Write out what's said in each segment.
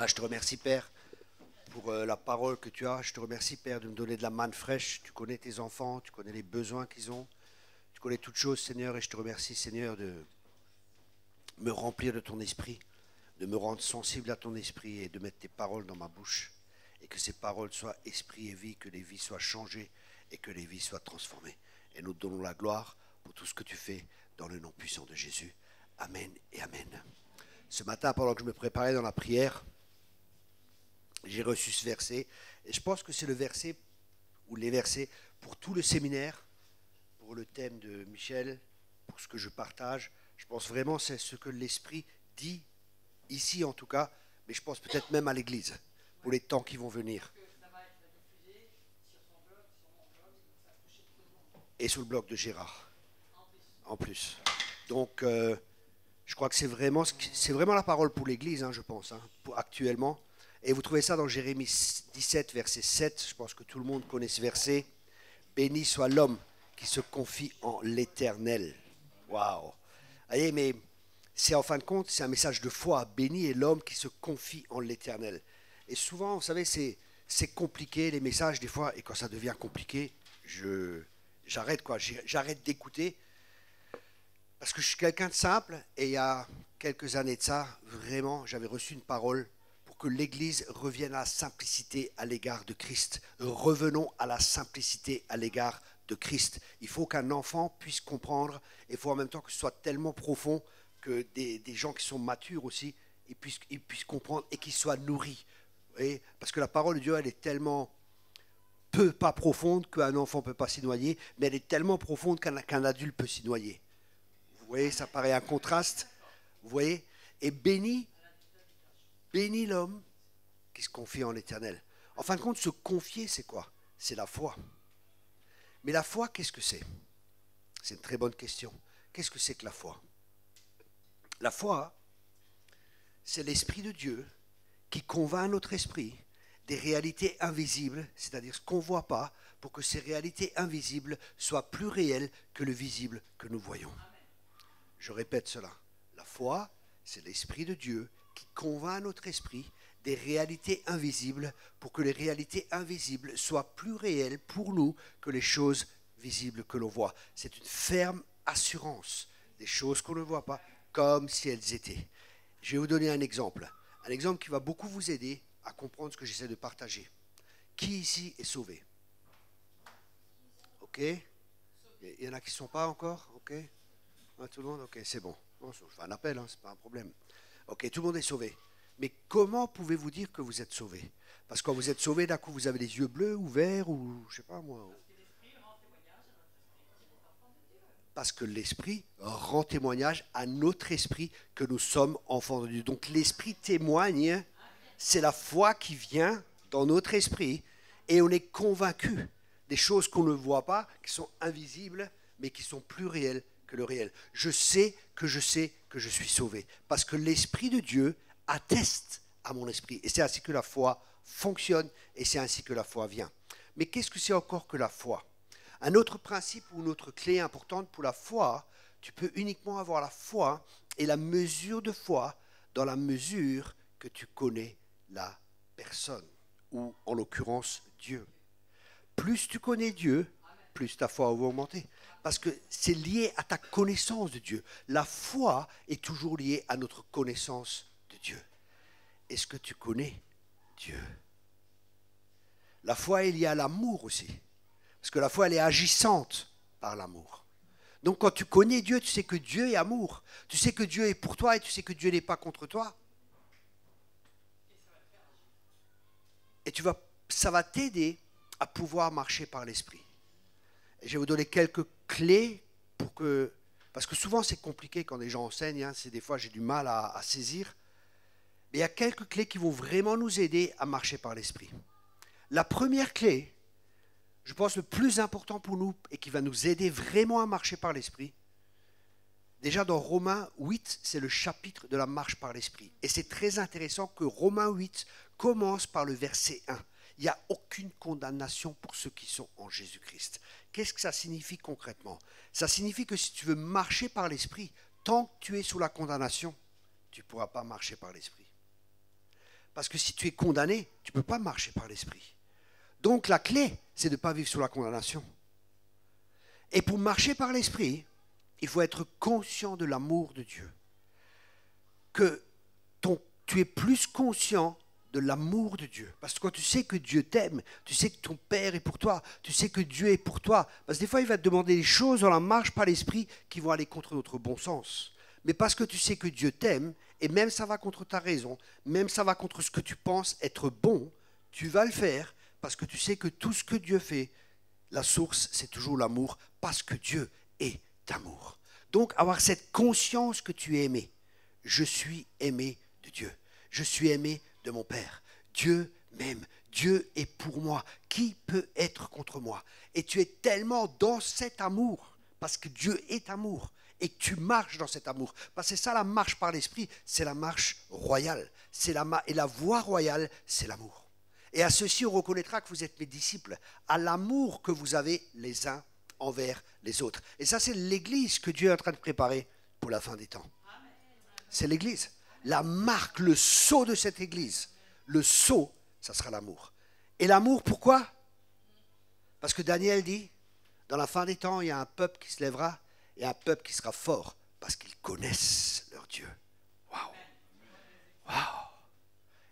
Je te remercie, Père, pour la parole que tu as. Je te remercie, Père, de me donner de la manne fraîche. Tu connais tes enfants, tu connais les besoins qu'ils ont. Tu connais toutes choses, Seigneur, et je te remercie, Seigneur, de me remplir de ton esprit, de me rendre sensible à ton esprit et de mettre tes paroles dans ma bouche. Et que ces paroles soient esprit et vie, que les vies soient changées et que les vies soient transformées. Et nous te donnons la gloire pour tout ce que tu fais dans le nom puissant de Jésus. Amen et amen. Ce matin, pendant que je me préparais dans la prière, j'ai reçu ce verset. Et je pense que c'est le verset, ou les versets, pour tout le séminaire, pour le thème de Michel, pour ce que je partage. Je pense vraiment que c'est ce que l'Esprit dit, ici en tout cas, mais je pense peut-être même à l'Église, pour les temps qui vont venir. Et sur le blog de Gérard, en plus. Donc, je crois que c'est vraiment la parole pour l'Église, je pense, actuellement. Et vous trouvez ça dans Jérémie 17, verset 7. Je pense que tout le monde connaît ce verset. Béni soit l'homme qui se confie en l'Éternel. Waouh! Voyez, mais c'est en fin de compte, c'est un message de foi. Béni est l'homme qui se confie en l'Éternel. Et souvent, vous savez, c'est compliqué, les messages, des fois. Et quand ça devient compliqué, j'arrête d'écouter. Parce que je suis quelqu'un de simple. Et il y a quelques années de ça, vraiment, j'avais reçu une parole pour que l'Église revienne à la simplicité à l'égard de Christ. Revenons à la simplicité à l'égard de Christ. Il faut qu'un enfant puisse comprendre, et il faut en même temps que ce soit tellement profond que des gens qui sont matures aussi, ils puissent comprendre et qu'ils soient nourris. Et parce que la parole de Dieu, elle est tellement pas profonde qu'un enfant ne peut pas s'y noyer, mais elle est tellement profonde qu'un adulte peut s'y noyer. Vous voyez, ça paraît un contraste. Vous voyez? Et béni l'homme qui se confie en l'Éternel. En fin de compte, se confier, c'est quoi? C'est la foi. Mais la foi, qu'est-ce que c'est? C'est une très bonne question. Qu'est-ce que c'est que la foi? La foi, c'est l'Esprit de Dieu qui convainc notre esprit des réalités invisibles, c'est-à-dire ce qu'on ne voit pas, pour que ces réalités invisibles soient plus réelles que le visible que nous voyons. Je répète cela. La foi, c'est l'Esprit de Dieu qui convainc notre esprit des réalités invisibles pour que les réalités invisibles soient plus réelles pour nous que les choses visibles que l'on voit. C'est une ferme assurance des choses qu'on ne voit pas comme si elles étaient. Je vais vous donner un exemple qui va beaucoup vous aider à comprendre ce que j'essaie de partager. Qui ici est sauvé? Ok? Il y en a qui ne sont pas encore? Ok? Tout le monde? Ok, c'est bon. Bon, je fais un appel, c'est pas un problème. Ok, tout le monde est sauvé. Mais comment pouvez-vous dire que vous êtes sauvé? Parce que quand vous êtes sauvé, d'un coup, vous avez les yeux bleus ou verts ou je sais pas moi. Parce que l'Esprit rend témoignage à notre esprit que nous sommes enfants de Dieu. Donc l'Esprit témoigne, c'est la foi qui vient dans notre esprit et on est convaincu des choses qu'on ne voit pas, qui sont invisibles, mais qui sont plus réelles que le réel. Je sais que je suis sauvé. Parce que l'Esprit de Dieu atteste à mon esprit. Et c'est ainsi que la foi fonctionne et c'est ainsi que la foi vient. Mais qu'est-ce que c'est encore que la foi? Un autre principe ou une autre clé importante pour la foi, tu peux uniquement avoir la foi et la mesure de foi dans la mesure que tu connais la personne, ou en l'occurrence Dieu. Plus tu connais Dieu, plus ta foi va augmenter. Parce que c'est lié à ta connaissance de Dieu. La foi est toujours liée à notre connaissance de Dieu. Est-ce que tu connais Dieu? La foi est liée à l'amour aussi. Parce que la foi, elle est agissante par l'amour. Donc quand tu connais Dieu, tu sais que Dieu est amour. Tu sais que Dieu est pour toi et tu sais que Dieu n'est pas contre toi. Et ça va t'aider à pouvoir marcher par l'esprit. Et je vais vous donner quelques clés parce que souvent c'est compliqué quand les gens enseignent, c'est des fois j'ai du mal à saisir. Mais il y a quelques clés qui vont vraiment nous aider à marcher par l'esprit. La première clé, je pense le plus important pour nous et qui va nous aider vraiment à marcher par l'esprit, déjà dans Romains 8, c'est le chapitre de la marche par l'esprit. Et c'est très intéressant que Romains 8 commence par le verset 1. Il n'y a aucune condamnation pour ceux qui sont en Jésus-Christ. Qu'est-ce que ça signifie concrètement? Ça signifie que si tu veux marcher par l'esprit, tant que tu es sous la condamnation, tu ne pourras pas marcher par l'esprit. Parce que si tu es condamné, tu ne peux pas marcher par l'esprit. Donc la clé, c'est de ne pas vivre sous la condamnation. Et pour marcher par l'esprit, il faut être conscient de l'amour de Dieu. Que tu es plus conscient de l'amour de Dieu. Parce que quand tu sais que Dieu t'aime, tu sais que ton Père est pour toi, tu sais que Dieu est pour toi. Parce que des fois, il va te demander des choses dans la marche par l'esprit qui vont aller contre notre bon sens. Mais parce que tu sais que Dieu t'aime, et même ça va contre ta raison, même ça va contre ce que tu penses être bon, tu vas le faire parce que tu sais que tout ce que Dieu fait, la source, c'est toujours l'amour, parce que Dieu est amour. Donc, avoir cette conscience que tu es aimé. Je suis aimé de Dieu. Je suis aimé de mon Père. Dieu m'aime. Dieu est pour moi. Qui peut être contre moi? Et tu es tellement dans cet amour, parce que Dieu est amour, et que tu marches dans cet amour. Parce que c'est ça la marche par l'esprit, c'est la marche royale. Et la voie royale, c'est l'amour. Et à ceci, on reconnaîtra que vous êtes mes disciples, à l'amour que vous avez les uns envers les autres. Et ça, c'est l'Église que Dieu est en train de préparer pour la fin des temps. C'est l'Église. La marque, le sceau de cette Église, le sceau, ça sera l'amour. Et l'amour, pourquoi? Parce que Daniel dit, dans la fin des temps, il y a un peuple qui se lèvera et un peuple qui sera fort, parce qu'ils connaissent leur Dieu. Waouh! Waouh!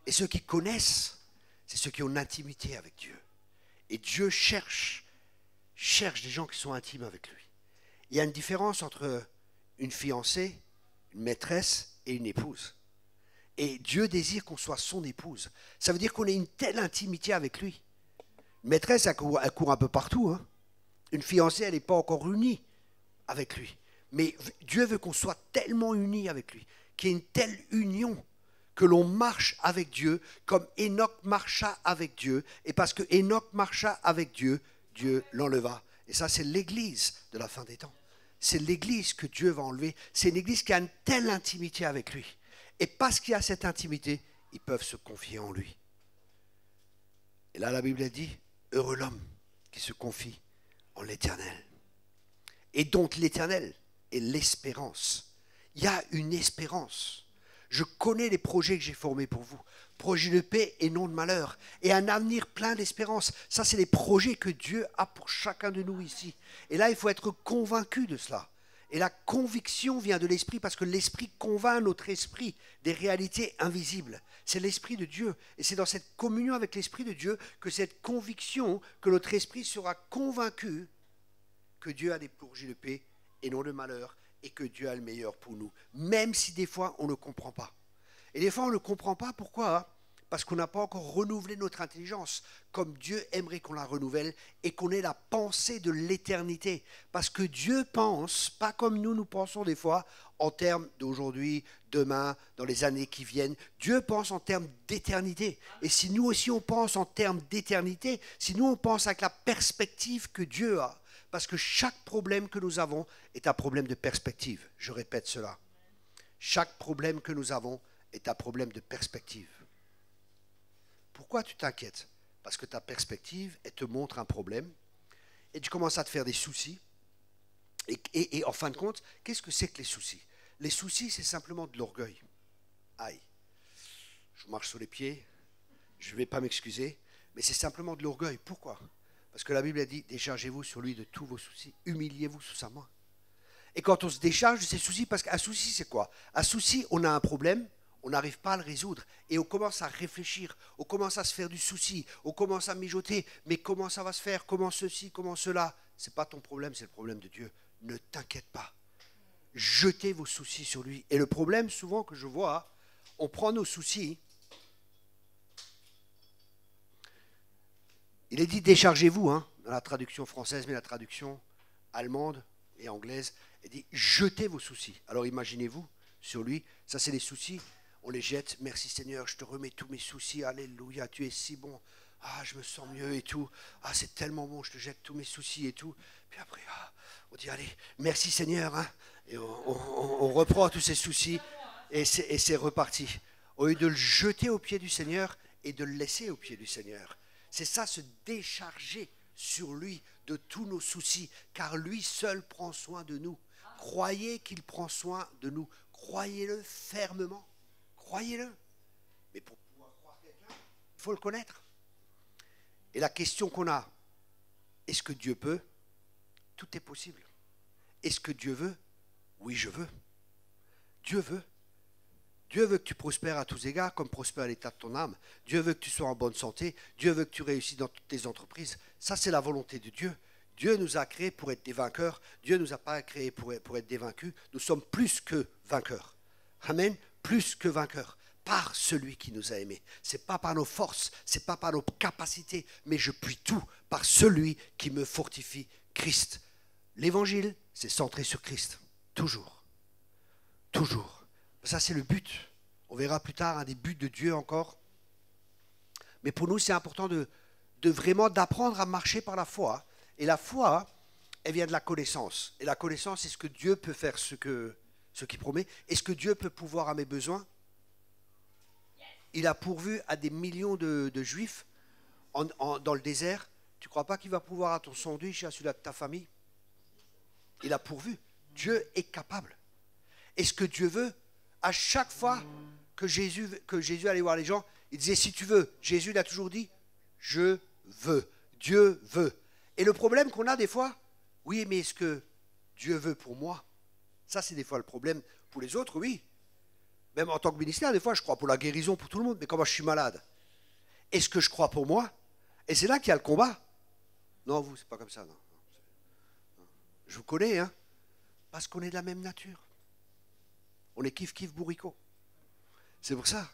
Et ceux qui connaissent, c'est ceux qui ont une intimité avec Dieu. Et Dieu cherche des gens qui sont intimes avec lui. Il y a une différence entre une fiancée, une maîtresse et une épouse. Et Dieu désire qu'on soit son épouse. Ça veut dire qu'on ait une telle intimité avec lui. Une maîtresse, elle court un peu partout. Hein. Une fiancée, elle n'est pas encore unie avec lui. Mais Dieu veut qu'on soit tellement unis avec lui, qu'il y ait une telle union que l'on marche avec Dieu comme Enoch marcha avec Dieu. Et parce que Enoch marcha avec Dieu, Dieu l'enleva. Et ça, c'est l'Église de la fin des temps. C'est l'Église que Dieu va enlever. C'est une Église qui a une telle intimité avec lui. Et parce qu'il y a cette intimité, ils peuvent se confier en lui. Et là, la Bible a dit, heureux l'homme qui se confie en l'Éternel. Et donc l'Éternel est l'espérance. Il y a une espérance. Je connais les projets que j'ai formés pour vous. Projets de paix et non de malheur. Et un avenir plein d'espérance. Ça, c'est les projets que Dieu a pour chacun de nous ici. Et là, il faut être convaincu de cela. Et la conviction vient de l'esprit parce que l'esprit convainc notre esprit des réalités invisibles. C'est l'esprit de Dieu. Et c'est dans cette communion avec l'esprit de Dieu que cette conviction, que notre esprit sera convaincu que Dieu a des projets de paix et non de malheur et que Dieu a le meilleur pour nous. Même si des fois on ne comprend pas. Et des fois on ne comprend pas, pourquoi ? Parce qu'on n'a pas encore renouvelé notre intelligence comme Dieu aimerait qu'on la renouvelle et qu'on ait la pensée de l'éternité. Parce que Dieu pense, pas comme nous pensons des fois, en termes d'aujourd'hui, demain, dans les années qui viennent. Dieu pense en termes d'éternité. Et si nous aussi on pense en termes d'éternité, si nous on pense avec la perspective que Dieu a, parce que chaque problème que nous avons est un problème de perspective. Je répète cela. Chaque problème que nous avons est un problème de perspective. Pourquoi tu t'inquiètes? Parce que ta perspective, elle te montre un problème et tu commences à te faire des soucis. Et en fin de compte, qu'est-ce que c'est que les soucis? Les soucis, c'est simplement de l'orgueil. Aïe, je marche sur les pieds, je ne vais pas m'excuser, mais c'est simplement de l'orgueil. Pourquoi? Parce que la Bible a dit, déchargez-vous sur lui de tous vos soucis, humiliez-vous sous sa main. Et quand on se décharge de ses soucis, parce qu'un souci, c'est quoi? Un souci, on a un problème, on n'arrive pas à le résoudre. Et on commence à réfléchir, on commence à se faire du souci, on commence à mijoter. Mais comment ça va se faire? Comment ceci? Comment cela? Ce n'est pas ton problème, c'est le problème de Dieu. Ne t'inquiète pas. Jetez vos soucis sur lui. Et le problème, souvent, que je vois, on prend nos soucis. Il est dit déchargez-vous, hein, dans la traduction française, mais la traduction allemande et anglaise, elle dit jetez vos soucis. Alors imaginez-vous sur lui, ça c'est les soucis. On les jette, merci Seigneur, je te remets tous mes soucis, alléluia, tu es si bon, ah je me sens mieux et tout, ah c'est tellement bon, je te jette tous mes soucis et tout, puis après on dit allez, merci Seigneur, hein, et on reprend tous ces soucis et c'est reparti. Au lieu de le jeter aux pieds du Seigneur et de le laisser aux pieds du Seigneur. C'est ça, se décharger sur lui de tous nos soucis, car lui seul prend soin de nous. Croyez qu'il prend soin de nous, croyez-le fermement. Croyez-le. Mais pour pouvoir croire faut le connaître. Et la question qu'on a, est-ce que Dieu peut? Tout est possible. Est-ce que Dieu veut? Oui, je veux. Dieu veut. Dieu veut que tu prospères à tous égards, comme prospère l'état de ton âme. Dieu veut que tu sois en bonne santé. Dieu veut que tu réussisses dans toutes tes entreprises. Ça, c'est la volonté de Dieu. Dieu nous a créés pour être des vainqueurs. Dieu ne nous a pas créés pour être des vaincus. Nous sommes plus que vainqueurs. Amen. Plus que vainqueurs. Par celui qui nous a aimés. Ce n'est pas par nos forces, ce n'est pas par nos capacités, mais je puis tout par celui qui me fortifie, Christ. L'évangile, c'est centré sur Christ. Toujours. Toujours. Ça, c'est le but. On verra plus tard un des buts de Dieu encore. Mais pour nous, c'est important de vraiment d'apprendre à marcher par la foi. Et la foi, elle vient de la connaissance. Et la connaissance, c'est ce que Dieu peut faire, ce qu'il promet. Est-ce que Dieu peut pourvoir à mes besoins? Il a pourvu à des millions de Juifs dans le désert. Tu ne crois pas qu'il va pourvoir à ton sandwich, à celui de ta famille? Il a pourvu. Dieu est capable. Est-ce que Dieu veut? À chaque fois que Jésus allait voir les gens, il disait, si tu veux. Jésus l'a toujours dit, je veux. Dieu veut. Et le problème qu'on a des fois, oui, mais est-ce que Dieu veut pour moi? Ça, c'est des fois le problème. Pour les autres, oui. Même en tant que ministère, des fois, je crois pour la guérison pour tout le monde. Mais quand moi, je suis malade, est-ce que je crois pour moi? Et c'est là qu'il y a le combat. Non, vous, c'est pas comme ça. Non. Je vous connais, hein. Parce qu'on est de la même nature. On est kiff bourricot. C'est pour ça.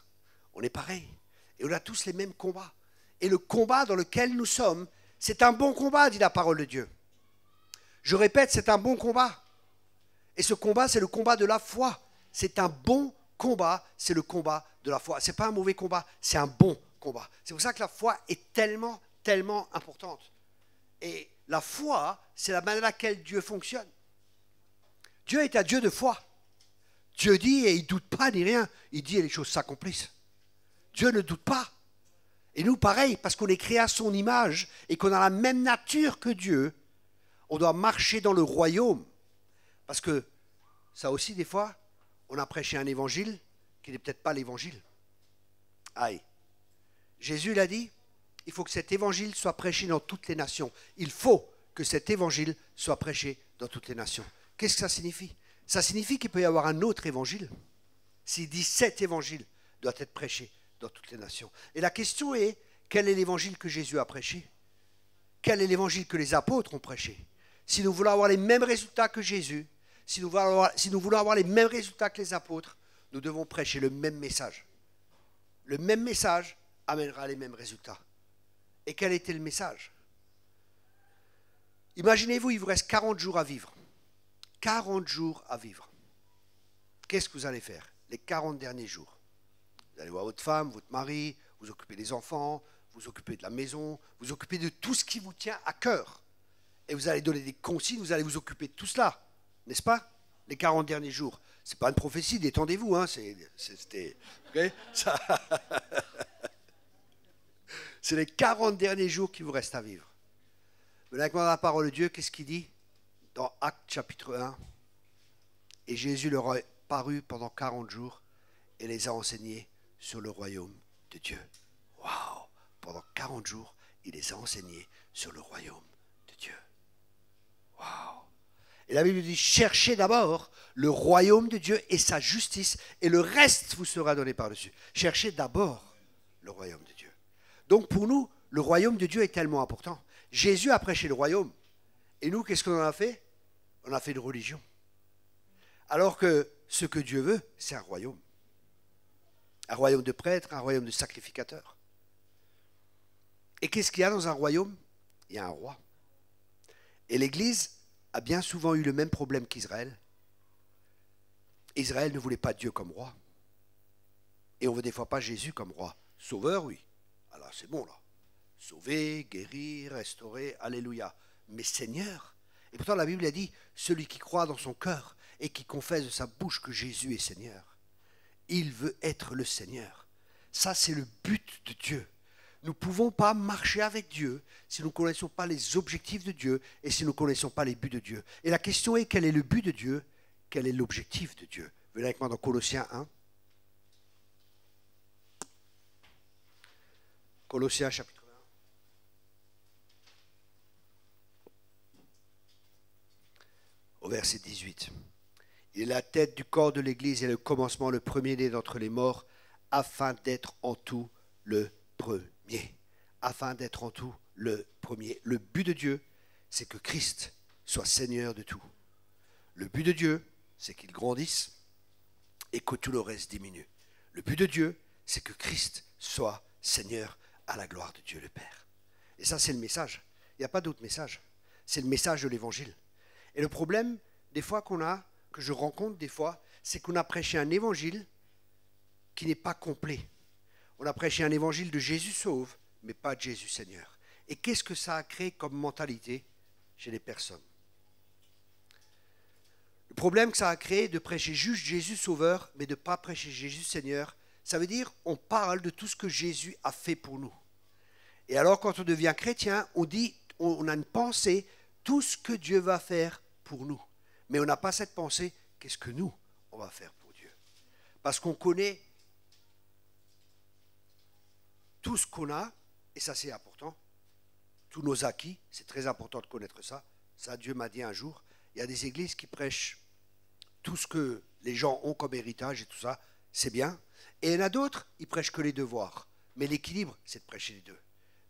On est pareil. Et on a tous les mêmes combats. Et le combat dans lequel nous sommes, c'est un bon combat, dit la parole de Dieu. Je répète, c'est un bon combat. Et ce combat, c'est le combat de la foi. C'est un bon combat, c'est le combat de la foi. Ce n'est pas un mauvais combat, c'est un bon combat. C'est pour ça que la foi est tellement, tellement importante. Et la foi, c'est la manière à laquelle Dieu fonctionne. Dieu est un Dieu de foi. Dieu dit et il ne doute pas ni rien. Il dit et les choses s'accomplissent. Dieu ne doute pas. Et nous, pareil, parce qu'on est créé à son image et qu'on a la même nature que Dieu, on doit marcher dans le royaume. Parce que ça aussi, des fois, on a prêché un évangile qui n'est peut-être pas l'évangile. Aïe. Jésus l'a dit, il faut que cet évangile soit prêché dans toutes les nations. Il faut que cet évangile soit prêché dans toutes les nations. Qu'est-ce que ça signifie? Ça signifie qu'il peut y avoir un autre évangile. S'il dit cet évangile doit être prêché dans toutes les nations. Et la question est, quel est l'évangile que Jésus a prêché? Quel est l'évangile que les apôtres ont prêché? Si nous voulons avoir les mêmes résultats que Jésus, si nous voulons avoir les mêmes résultats que les apôtres, nous devons prêcher le même message. Le même message amènera les mêmes résultats. Et quel était le message? Imaginez-vous, il vous reste 40 jours à vivre. 40 jours à vivre. Qu'est-ce que vous allez faire les 40 derniers jours? Vous allez voir votre femme, votre mari, vous occupez des enfants, vous occupez de la maison, vous occupez de tout ce qui vous tient à cœur. Et vous allez donner des consignes, vous allez vous occuper de tout cela. N'est-ce pas? Les 40 derniers jours. Ce n'est pas une prophétie, détendez-vous. Hein, c'était, okay, c'est les 40 derniers jours qui vous restent à vivre. Mais avec la parole de Dieu, qu'est-ce qu'il dit dans Actes chapitre 1? Et Jésus leur est paru pendant 40 jours et les a enseignés sur le royaume de Dieu. Waouh! Pendant 40 jours, il les a enseignés sur le royaume de Dieu. Waouh! Et la Bible dit, cherchez d'abord le royaume de Dieu et sa justice, et le reste vous sera donné par-dessus. Cherchez d'abord le royaume de Dieu. Donc pour nous, le royaume de Dieu est tellement important. Jésus a prêché le royaume. Et nous, qu'est-ce qu'on en a fait? On a fait une religion. Alors que ce que Dieu veut, c'est un royaume. Un royaume de prêtres, un royaume de sacrificateurs. Et qu'est-ce qu'il y a dans un royaume? Il y a un roi. Et l'Église a bien souvent eu le même problème qu'Israël. Israël ne voulait pas Dieu comme roi. Et on ne veut des fois pas Jésus comme roi. Sauveur, oui. Alors c'est bon là. Sauver, guérir, restaurer, alléluia. Mais Seigneur. Et pourtant la Bible a dit, celui qui croit dans son cœur et qui confesse de sa bouche que Jésus est Seigneur, il veut être le Seigneur. Ça c'est le but de Dieu. Nous ne pouvons pas marcher avec Dieu si nous ne connaissons pas les objectifs de Dieu et si nous ne connaissons pas les buts de Dieu. Et la question est, quel est le but de Dieu? Quel est l'objectif de Dieu? Venez avec moi dans Colossiens 1. Colossiens chapitre 1. Au verset 18. Il est la tête du corps de l'Église et le commencement, le premier-né d'entre les morts, afin d'être en tout le premier. Afin d'être en tout le premier. Le but de Dieu, c'est que Christ soit Seigneur de tout. Le but de Dieu, c'est qu'il grandisse et que tout le reste diminue. Le but de Dieu, c'est que Christ soit Seigneur à la gloire de Dieu le Père. Et ça, c'est le message. Il n'y a pas d'autre message. C'est le message de l'Évangile. Et le problème, des fois que je rencontre des fois, c'est qu'on a prêché un évangile qui n'est pas complet. On a prêché un évangile de Jésus sauve, mais pas de Jésus Seigneur. Et qu'est-ce que ça a créé comme mentalité chez les personnes? Le problème que ça a créé de prêcher juste Jésus sauveur, mais de ne pas prêcher Jésus Seigneur, ça veut dire on parle de tout ce que Jésus a fait pour nous. Et alors quand on devient chrétien, on dit, on a une pensée, tout ce que Dieu va faire pour nous. Mais on n'a pas cette pensée, qu'est-ce que nous, on va faire pour Dieu? Parce qu'on connaît tout ce qu'on a, et ça c'est important, tous nos acquis, c'est très important de connaître ça. Ça, Dieu m'a dit un jour, il y a des églises qui prêchent tout ce que les gens ont comme héritage et tout ça, c'est bien. Et il y en a d'autres, ils prêchent que les devoirs. Mais l'équilibre, c'est de prêcher les deux.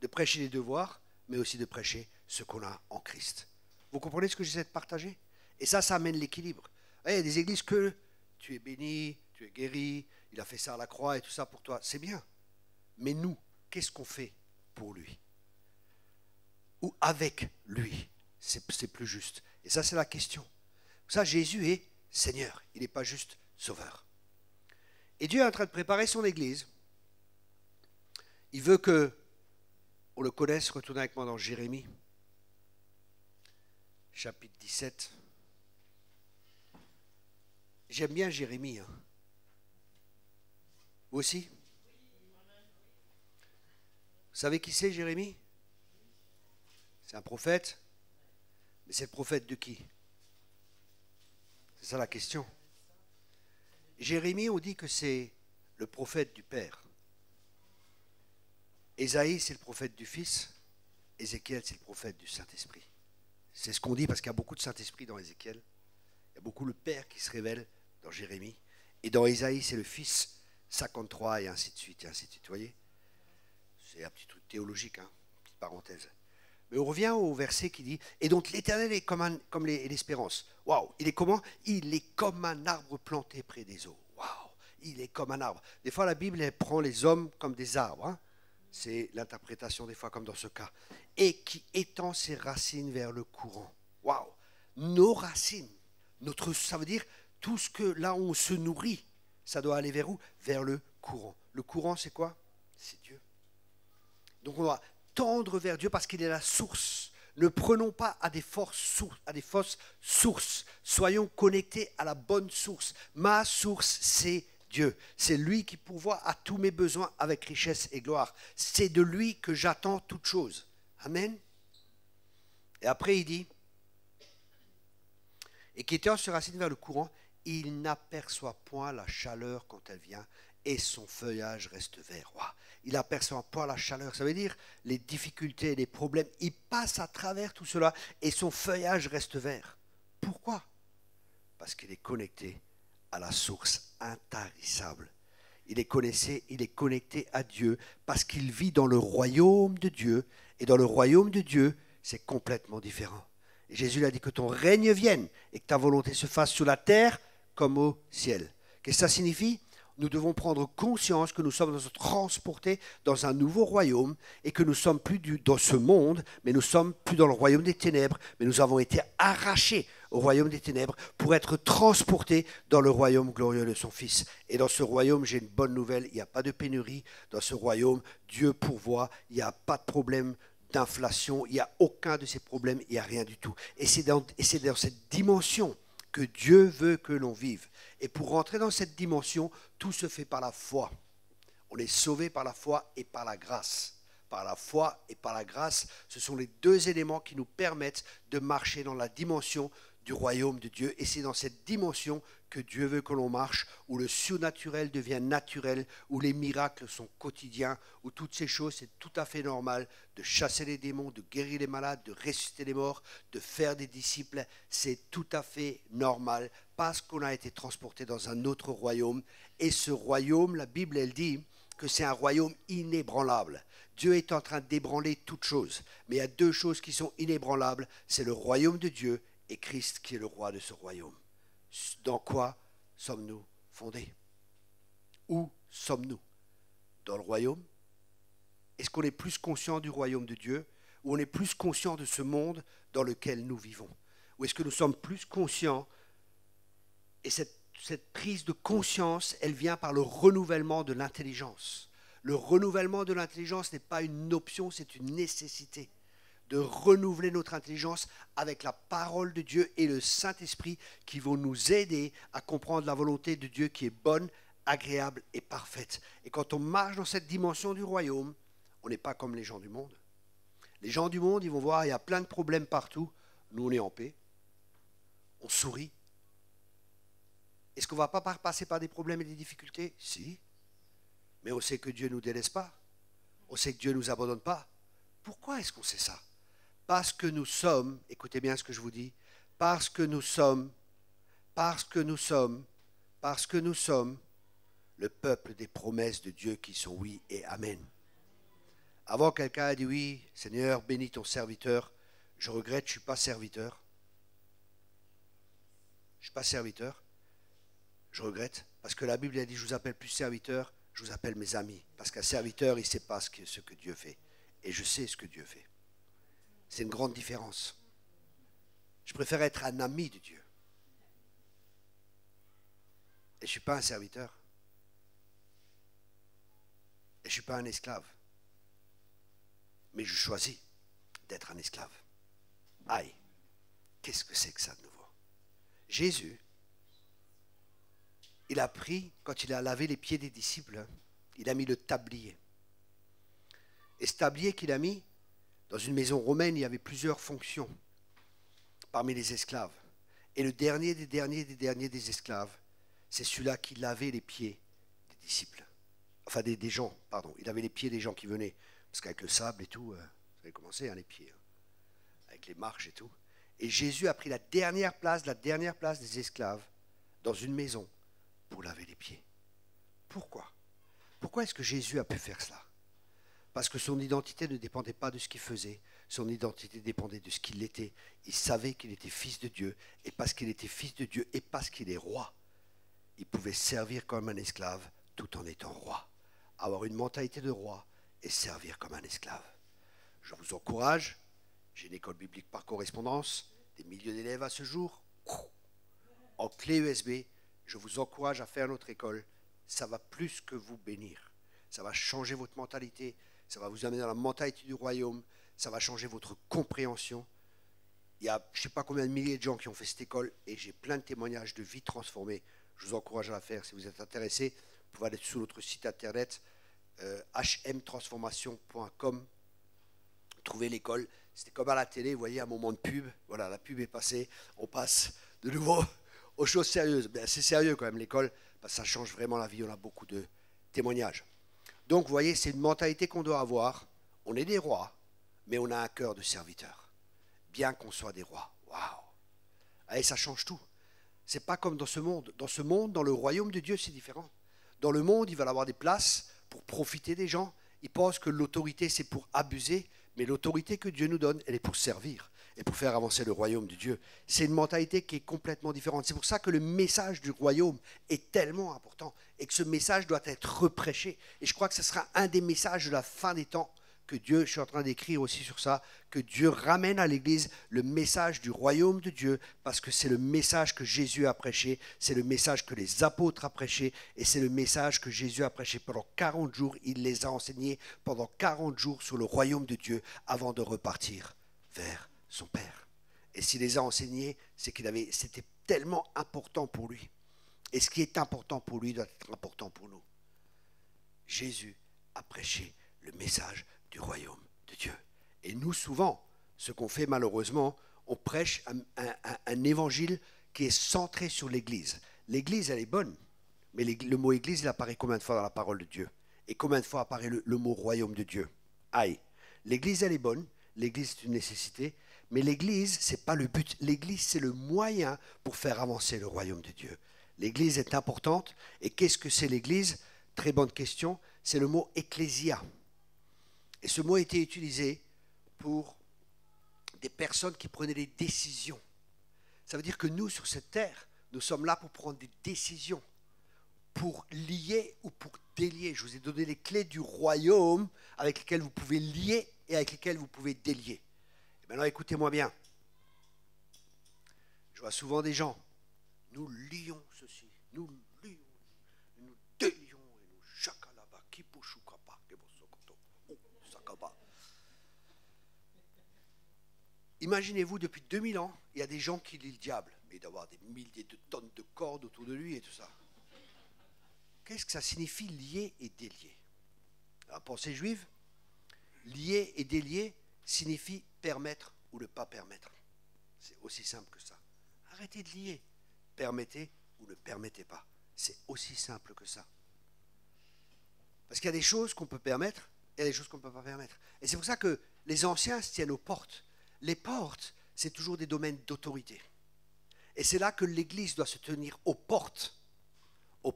De prêcher les devoirs, mais aussi de prêcher ce qu'on a en Christ. Vous comprenez ce que j'essaie de partager? Et ça amène l'équilibre. Il y a des églises que tu es béni, tu es guéri, il a fait ça à la croix et tout ça pour toi, c'est bien. Mais nous, qu'est-ce qu'on fait pour lui? Ou avec lui? C'est plus juste. Et ça, c'est la question. Ça, Jésus est Seigneur, il n'est pas juste Sauveur. Et Dieu est en train de préparer son Église. Il veut que on le connaisse. Retournez avec moi dans Jérémie, chapitre 17. J'aime bien Jérémie. Hein. Vous aussi? Vous savez qui c'est Jérémie? C'est un prophète. Mais c'est le prophète de qui? C'est ça la question. Jérémie, on dit que c'est le prophète du Père. Ésaïe, c'est le prophète du Fils. Ézéchiel, c'est le prophète du Saint-Esprit. C'est ce qu'on dit parce qu'il y a beaucoup de Saint-Esprit dans Ézéchiel. Il y a beaucoup le Père qui se révèle dans Jérémie. Et dans Ésaïe, c'est le Fils, 53 et ainsi de suite, et ainsi de suite. Vous voyez? C'est un petit truc théologique, hein, petite parenthèse. Mais on revient au verset qui dit « Et donc l'Éternel est comme l'espérance. » Waouh! Il est comment? Il est comme un arbre planté près des eaux. Waouh! Il est comme un arbre. Des fois, la Bible, elle prend les hommes comme des arbres. Hein. C'est l'interprétation des fois comme dans ce cas. Et qui étend ses racines vers le courant. Waouh! Nos racines, ça veut dire tout ce que là où on se nourrit, ça doit aller vers où? Vers le courant. Le courant, c'est quoi? C'est Dieu. Donc on doit tendre vers Dieu parce qu'il est la source. Ne prenons pas à des fausses sources. Soyons connectés à la bonne source. Ma source, c'est Dieu. C'est lui qui pourvoit à tous mes besoins avec richesse et gloire. C'est de lui que j'attends toutes choses. Amen. Et après il dit, et qui étant se racine vers le courant, il n'aperçoit point la chaleur quand elle vient, et son feuillage reste vert. Wow. Il n'aperçoit pas la chaleur, ça veut dire les difficultés, les problèmes, il passe à travers tout cela et son feuillage reste vert. Pourquoi? Parce qu'il est connecté à la source intarissable. Il est connecté à Dieu parce qu'il vit dans le royaume de Dieu. Et dans le royaume de Dieu, c'est complètement différent. Et Jésus lui a dit que ton règne vienne et que ta volonté se fasse sur la terre comme au ciel. Qu'est-ce que ça signifie? Nous devons prendre conscience que nous sommes transportés dans un nouveau royaume et que nous ne sommes plus dans ce monde, mais nous ne sommes plus dans le royaume des ténèbres, mais nous avons été arrachés au royaume des ténèbres pour être transportés dans le royaume glorieux de son Fils. Et dans ce royaume, j'ai une bonne nouvelle, il n'y a pas de pénurie. Dans ce royaume, Dieu pourvoit, il n'y a pas de problème d'inflation, il n'y a aucun de ces problèmes, il n'y a rien du tout. Et c'est dans cette dimension que Dieu veut que l'on vive. Et pour rentrer dans cette dimension, tout se fait par la foi. On est sauvé par la foi et par la grâce. Par la foi et par la grâce, ce sont les deux éléments qui nous permettent de marcher dans la dimension du royaume de Dieu. Et c'est dans cette dimension que Dieu veut que l'on marche, où le surnaturel devient naturel, où les miracles sont quotidiens, où toutes ces choses, c'est tout à fait normal de chasser les démons, de guérir les malades, de ressusciter les morts, de faire des disciples. C'est tout à fait normal parce qu'on a été transporté dans un autre royaume. Et ce royaume, la Bible, elle dit que c'est un royaume inébranlable. Dieu est en train d'ébranler toutes choses. Mais il y a deux choses qui sont inébranlables. C'est le royaume de Dieu et Christ qui est le roi de ce royaume. Dans quoi sommes-nous fondés? Où sommes-nous? Dans le royaume? Est-ce qu'on est plus conscient du royaume de Dieu ou on est plus conscient de ce monde dans lequel nous vivons? Ou est-ce que nous sommes plus conscients? Et cette prise de conscience, elle vient par le renouvellement de l'intelligence. Le renouvellement de l'intelligence n'est pas une option, c'est une nécessité. De renouveler notre intelligence avec la parole de Dieu et le Saint-Esprit qui vont nous aider à comprendre la volonté de Dieu qui est bonne, agréable et parfaite. Et quand on marche dans cette dimension du royaume, on n'est pas comme les gens du monde. Les gens du monde, ils vont voir, il y a plein de problèmes partout. Nous, on est en paix. On sourit. Est-ce qu'on ne va pas passer par des problèmes et des difficultés? Si. Mais on sait que Dieu ne nous délaisse pas. On sait que Dieu ne nous abandonne pas. Pourquoi est-ce qu'on sait ça? Parce que nous sommes, écoutez bien ce que je vous dis, parce que nous sommes le peuple des promesses de Dieu qui sont oui et amen. Avant, quelqu'un a dit oui, Seigneur, bénis ton serviteur. Je regrette, je ne suis pas serviteur. Je ne suis pas serviteur. Je regrette, parce que la Bible a dit, je vous appelle plus serviteur, je vous appelle mes amis. Parce qu'un serviteur, il ne sait pas ce que Dieu fait. Et je sais ce que Dieu fait. C'est une grande différence. Je préfère être un ami de Dieu. Et je ne suis pas un serviteur. Et je ne suis pas un esclave. Mais je choisis d'être un esclave. Aïe, qu'est-ce que c'est que ça de nouveau? Jésus, il a pris, quand il a lavé les pieds des disciples, il a mis le tablier. Et ce tablier qu'il a mis, dans une maison romaine, il y avait plusieurs fonctions parmi les esclaves. Et le dernier des esclaves, c'est celui-là qui lavait les pieds des disciples. Enfin, des gens, pardon. Il lavait les pieds des gens qui venaient. Parce qu'avec le sable et tout, ça avait commencé, hein, les pieds. Hein, avec les marches et tout. Et Jésus a pris la dernière place des esclaves dans une maison pour laver les pieds. Pourquoi? Pourquoi est-ce que Jésus a pu faire cela? Parce que son identité ne dépendait pas de ce qu'il faisait, son identité dépendait de ce qu'il était. Il savait qu'il était fils de Dieu, et parce qu'il était fils de Dieu, et parce qu'il est roi, il pouvait servir comme un esclave tout en étant roi. Avoir une mentalité de roi et servir comme un esclave. Je vous encourage, j'ai une école biblique par correspondance, des milliers d'élèves à ce jour, en clé USB, je vous encourage à faire notre école, ça va plus que vous bénir. Ça va changer votre mentalité, ça va vous amener dans la mentalité du royaume, ça va changer votre compréhension. Il y a je ne sais pas combien de milliers de gens qui ont fait cette école et j'ai plein de témoignages de vie transformée. Je vous encourage à la faire. Si vous êtes intéressé, vous pouvez aller sur notre site internet hmtransformation.com. Trouver l'école. C'était comme à la télé, vous voyez, un moment de pub. Voilà, la pub est passée. On passe de nouveau aux choses sérieuses. Ben, c'est sérieux quand même l'école, parce que ça change vraiment la vie. On a beaucoup de témoignages. Donc, vous voyez, c'est une mentalité qu'on doit avoir. On est des rois, mais on a un cœur de serviteur. Bien qu'on soit des rois. Waouh! Allez, ça change tout. C'est pas comme dans ce monde. Dans ce monde, dans le royaume de Dieu, c'est différent. Dans le monde, il va y avoir des places pour profiter des gens. Ils pensent que l'autorité, c'est pour abuser, mais l'autorité que Dieu nous donne, elle est pour servir et pour faire avancer le royaume de Dieu. C'est une mentalité qui est complètement différente. C'est pour ça que le message du royaume est tellement important et que ce message doit être reprêché. Et je crois que ce sera un des messages de la fin des temps que Dieu, je suis en train d'écrire aussi sur ça, que Dieu ramène à l'Église le message du royaume de Dieu, parce que c'est le message que Jésus a prêché, c'est le message que les apôtres ont prêché, et c'est le message que Jésus a prêché pendant 40 jours. Il les a enseignés pendant 40 jours sur le royaume de Dieu avant de repartir vers son Père. Et s'il les a enseignés, c'est c'était tellement important pour lui. Et ce qui est important pour lui doit être important pour nous. Jésus a prêché le message du royaume de Dieu. Et nous, souvent, ce qu'on fait malheureusement, on prêche un évangile qui est centré sur l'Église. L'église, elle est bonne. Mais le mot église, il apparaît combien de fois dans la parole de Dieu? Et combien de fois apparaît le mot royaume de Dieu? Aïe. L'église, elle est bonne. L'église, c'est une nécessité. Mais l'église, ce n'est pas le but. L'église, c'est le moyen pour faire avancer le royaume de Dieu. L'église est importante. Et qu'est-ce que c'est l'église? Très bonne question. C'est le mot ecclésia. Et ce mot a été utilisé pour des personnes qui prenaient des décisions. Ça veut dire que nous, sur cette terre, nous sommes là pour prendre des décisions, pour lier ou pour délier. Je vous ai donné les clés du royaume avec lesquelles vous pouvez lier et avec lesquelles vous pouvez délier. Et maintenant, écoutez-moi bien. Je vois souvent des gens, nous lions ceci, nous lions, nous délions, et nous chakalaba, kipushukapa, kebosokoto, sakaba. Imaginez-vous, depuis 2000 ans, il y a des gens qui lient le diable, mais d'avoir des milliers de tonnes de cordes autour de lui et tout ça. Qu'est-ce que ça signifie lier et délier? La pensée juive, lier et délier signifie permettre ou ne pas permettre. C'est aussi simple que ça. Arrêtez de lier. Permettez ou ne permettez pas. C'est aussi simple que ça. Parce qu'il y a des choses qu'on peut permettre et il y a des choses qu'on ne peut pas permettre. Et c'est pour ça que les anciens se tiennent aux portes. Les portes, c'est toujours des domaines d'autorité. Et c'est là que l'Église doit se tenir aux portes pour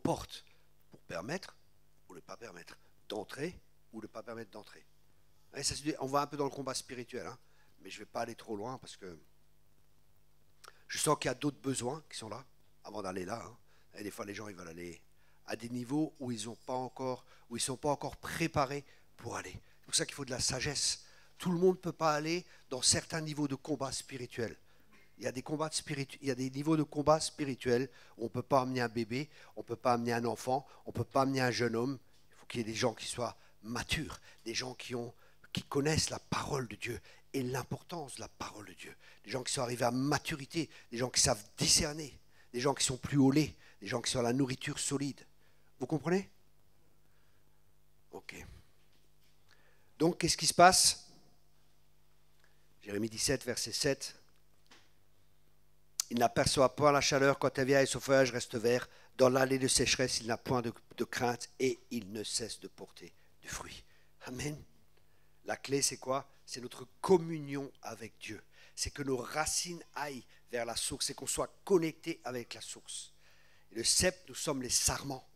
permettre ou ne pas permettre d'entrer ou ne pas permettre d'entrer. Et ça, on va un peu dans le combat spirituel, hein, mais je ne vais pas aller trop loin parce que je sens qu'il y a d'autres besoins qui sont là avant d'aller là. Hein. Et des fois, les gens ils veulent aller à des niveaux où ils ne sont pas encore préparés pour aller. C'est pour ça qu'il faut de la sagesse. Tout le monde ne peut pas aller dans certains niveaux de combat spirituel. Il y a des niveaux de combat spirituel où on ne peut pas amener un bébé, on ne peut pas amener un enfant, on ne peut pas amener un jeune homme. Il faut qu'il y ait des gens qui soient matures, des gens qui connaissent la parole de Dieu et l'importance de la parole de Dieu. Des gens qui sont arrivés à maturité, des gens qui savent discerner, des gens qui sont plus au lait, des gens qui sont à la nourriture solide. Vous comprenez? Ok. Donc, qu'est-ce qui se passe? Jérémie 17, verset 7. Il n'aperçoit point la chaleur quand elle vient et son feuillage reste vert. Dans l'allée de sécheresse, il n'a point de crainte et il ne cesse de porter du fruit. Amen. La clé, c'est quoi? C'est notre communion avec Dieu. C'est que nos racines aillent vers la source, c'est qu'on soit connecté avec la source. Et le cep, nous sommes les sarments.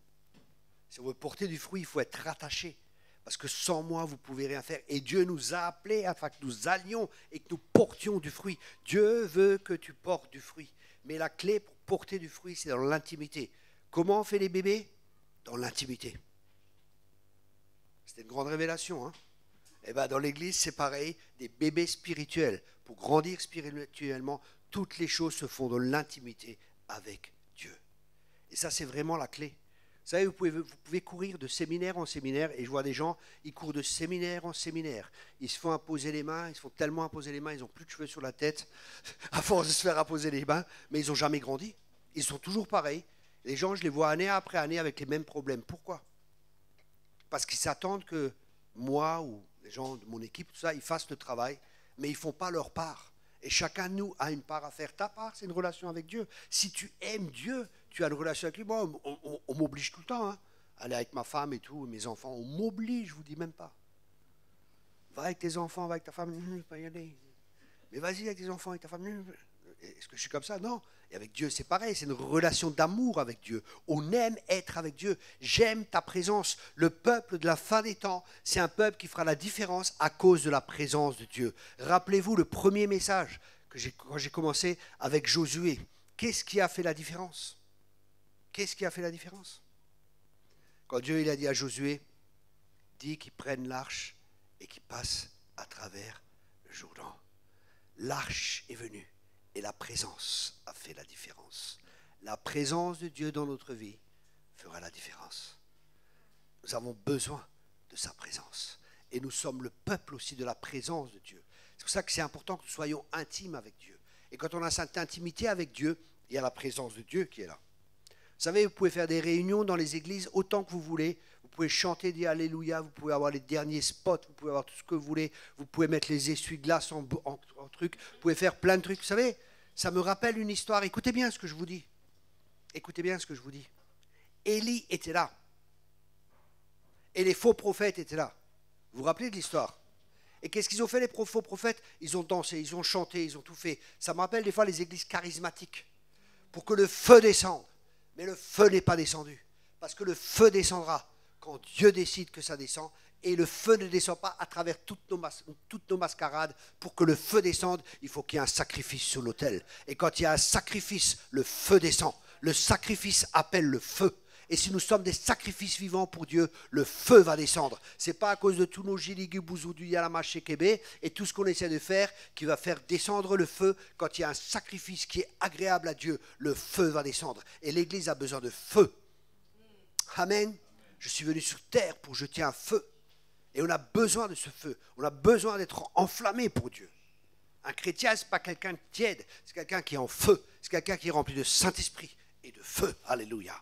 Si on veut porter du fruit, il faut être rattaché. Parce que sans moi, vous ne pouvez rien faire. Et Dieu nous a appelés afin que nous allions et que nous portions du fruit. Dieu veut que tu portes du fruit. Mais la clé pour porter du fruit, c'est dans l'intimité. Comment on fait les bébés? Dans l'intimité. C'était une grande révélation. Hein? Et bien dans l'église, c'est pareil, des bébés spirituels. Pour grandir spirituellement, toutes les choses se font dans l'intimité avec Dieu. Et ça, c'est vraiment la clé. Vous savez, vous pouvez courir de séminaire en séminaire, et je vois des gens, ils courent de séminaire en séminaire. Ils se font imposer les mains, ils se font tellement imposer les mains, ils n'ont plus de cheveux sur la tête, à force de se faire imposer les mains, mais ils n'ont jamais grandi. Ils sont toujours pareils. Les gens, je les vois année après année avec les mêmes problèmes. Pourquoi? Parce qu'ils s'attendent que moi ou les gens de mon équipe, tout ça, ils fassent le travail, mais ils ne font pas leur part. Et chacun de nous a une part à faire. Ta part, c'est une relation avec Dieu. Si tu aimes Dieu, tu as une relation avec lui. Moi, on m'oblige tout le temps. Hein. Aller avec ma femme et tout, mes enfants, on m'oblige, je ne vous dis même pas. Va avec tes enfants, va avec ta femme, je ne peux pas y aller. Mais vas-y avec tes enfants, avec ta femme. Est-ce que je suis comme ça? Non. Et avec Dieu, c'est pareil, c'est une relation d'amour avec Dieu. On aime être avec Dieu. J'aime ta présence. Le peuple de la fin des temps, c'est un peuple qui fera la différence à cause de la présence de Dieu. Rappelez-vous le premier message quand j'ai commencé avec Josué. Qu'est-ce qui a fait la différence? Qu'est-ce qui a fait la différence? Quand Dieu il a dit à Josué, dis qu'il prenne l'arche et qu'il passe à travers le Jourdain. L'arche est venue. Et la présence a fait la différence. La présence de Dieu dans notre vie fera la différence. Nous avons besoin de sa présence. Et nous sommes le peuple aussi de la présence de Dieu. C'est pour ça que c'est important que nous soyons intimes avec Dieu. Et quand on a cette intimité avec Dieu, il y a la présence de Dieu qui est là. Vous savez, vous pouvez faire des réunions dans les églises autant que vous voulez. Vous pouvez chanter des Alléluia, vous pouvez avoir les derniers spots, vous pouvez avoir tout ce que vous voulez. Vous pouvez mettre les essuie-glaces en truc, vous pouvez faire plein de trucs. Vous savez, ça me rappelle une histoire. Écoutez bien ce que je vous dis. Écoutez bien ce que je vous dis. Élie était là. Et les faux prophètes étaient là. Vous vous rappelez de l'histoire? Et qu'est-ce qu'ils ont fait, les faux prophètes? Ils ont dansé, ils ont chanté, ils ont tout fait. Ça me rappelle des fois les églises charismatiques. Pour que le feu descende. Mais le feu n'est pas descendu. Parce que le feu descendra quand Dieu décide que ça descend. Et le feu ne descend pas à travers toutes nos mascarades. Pour que le feu descende, il faut qu'il y ait un sacrifice sur l'autel. Et quand il y a un sacrifice, le feu descend. Le sacrifice appelle le feu. Et si nous sommes des sacrifices vivants pour Dieu, le feu va descendre. Ce n'est pas à cause de tous nos giligubouzou du Yalama Shekebe et tout ce qu'on essaie de faire qui va faire descendre le feu. Quand il y a un sacrifice qui est agréable à Dieu, le feu va descendre. Et l'Église a besoin de feu. Amen. Je suis venu sur terre pour jeter un feu. Et on a besoin de ce feu. On a besoin d'être enflammé pour Dieu. Un chrétien, ce n'est pas quelqu'un de tiède. C'est quelqu'un qui est en feu. C'est quelqu'un qui est rempli de Saint-Esprit et de feu. Alléluia.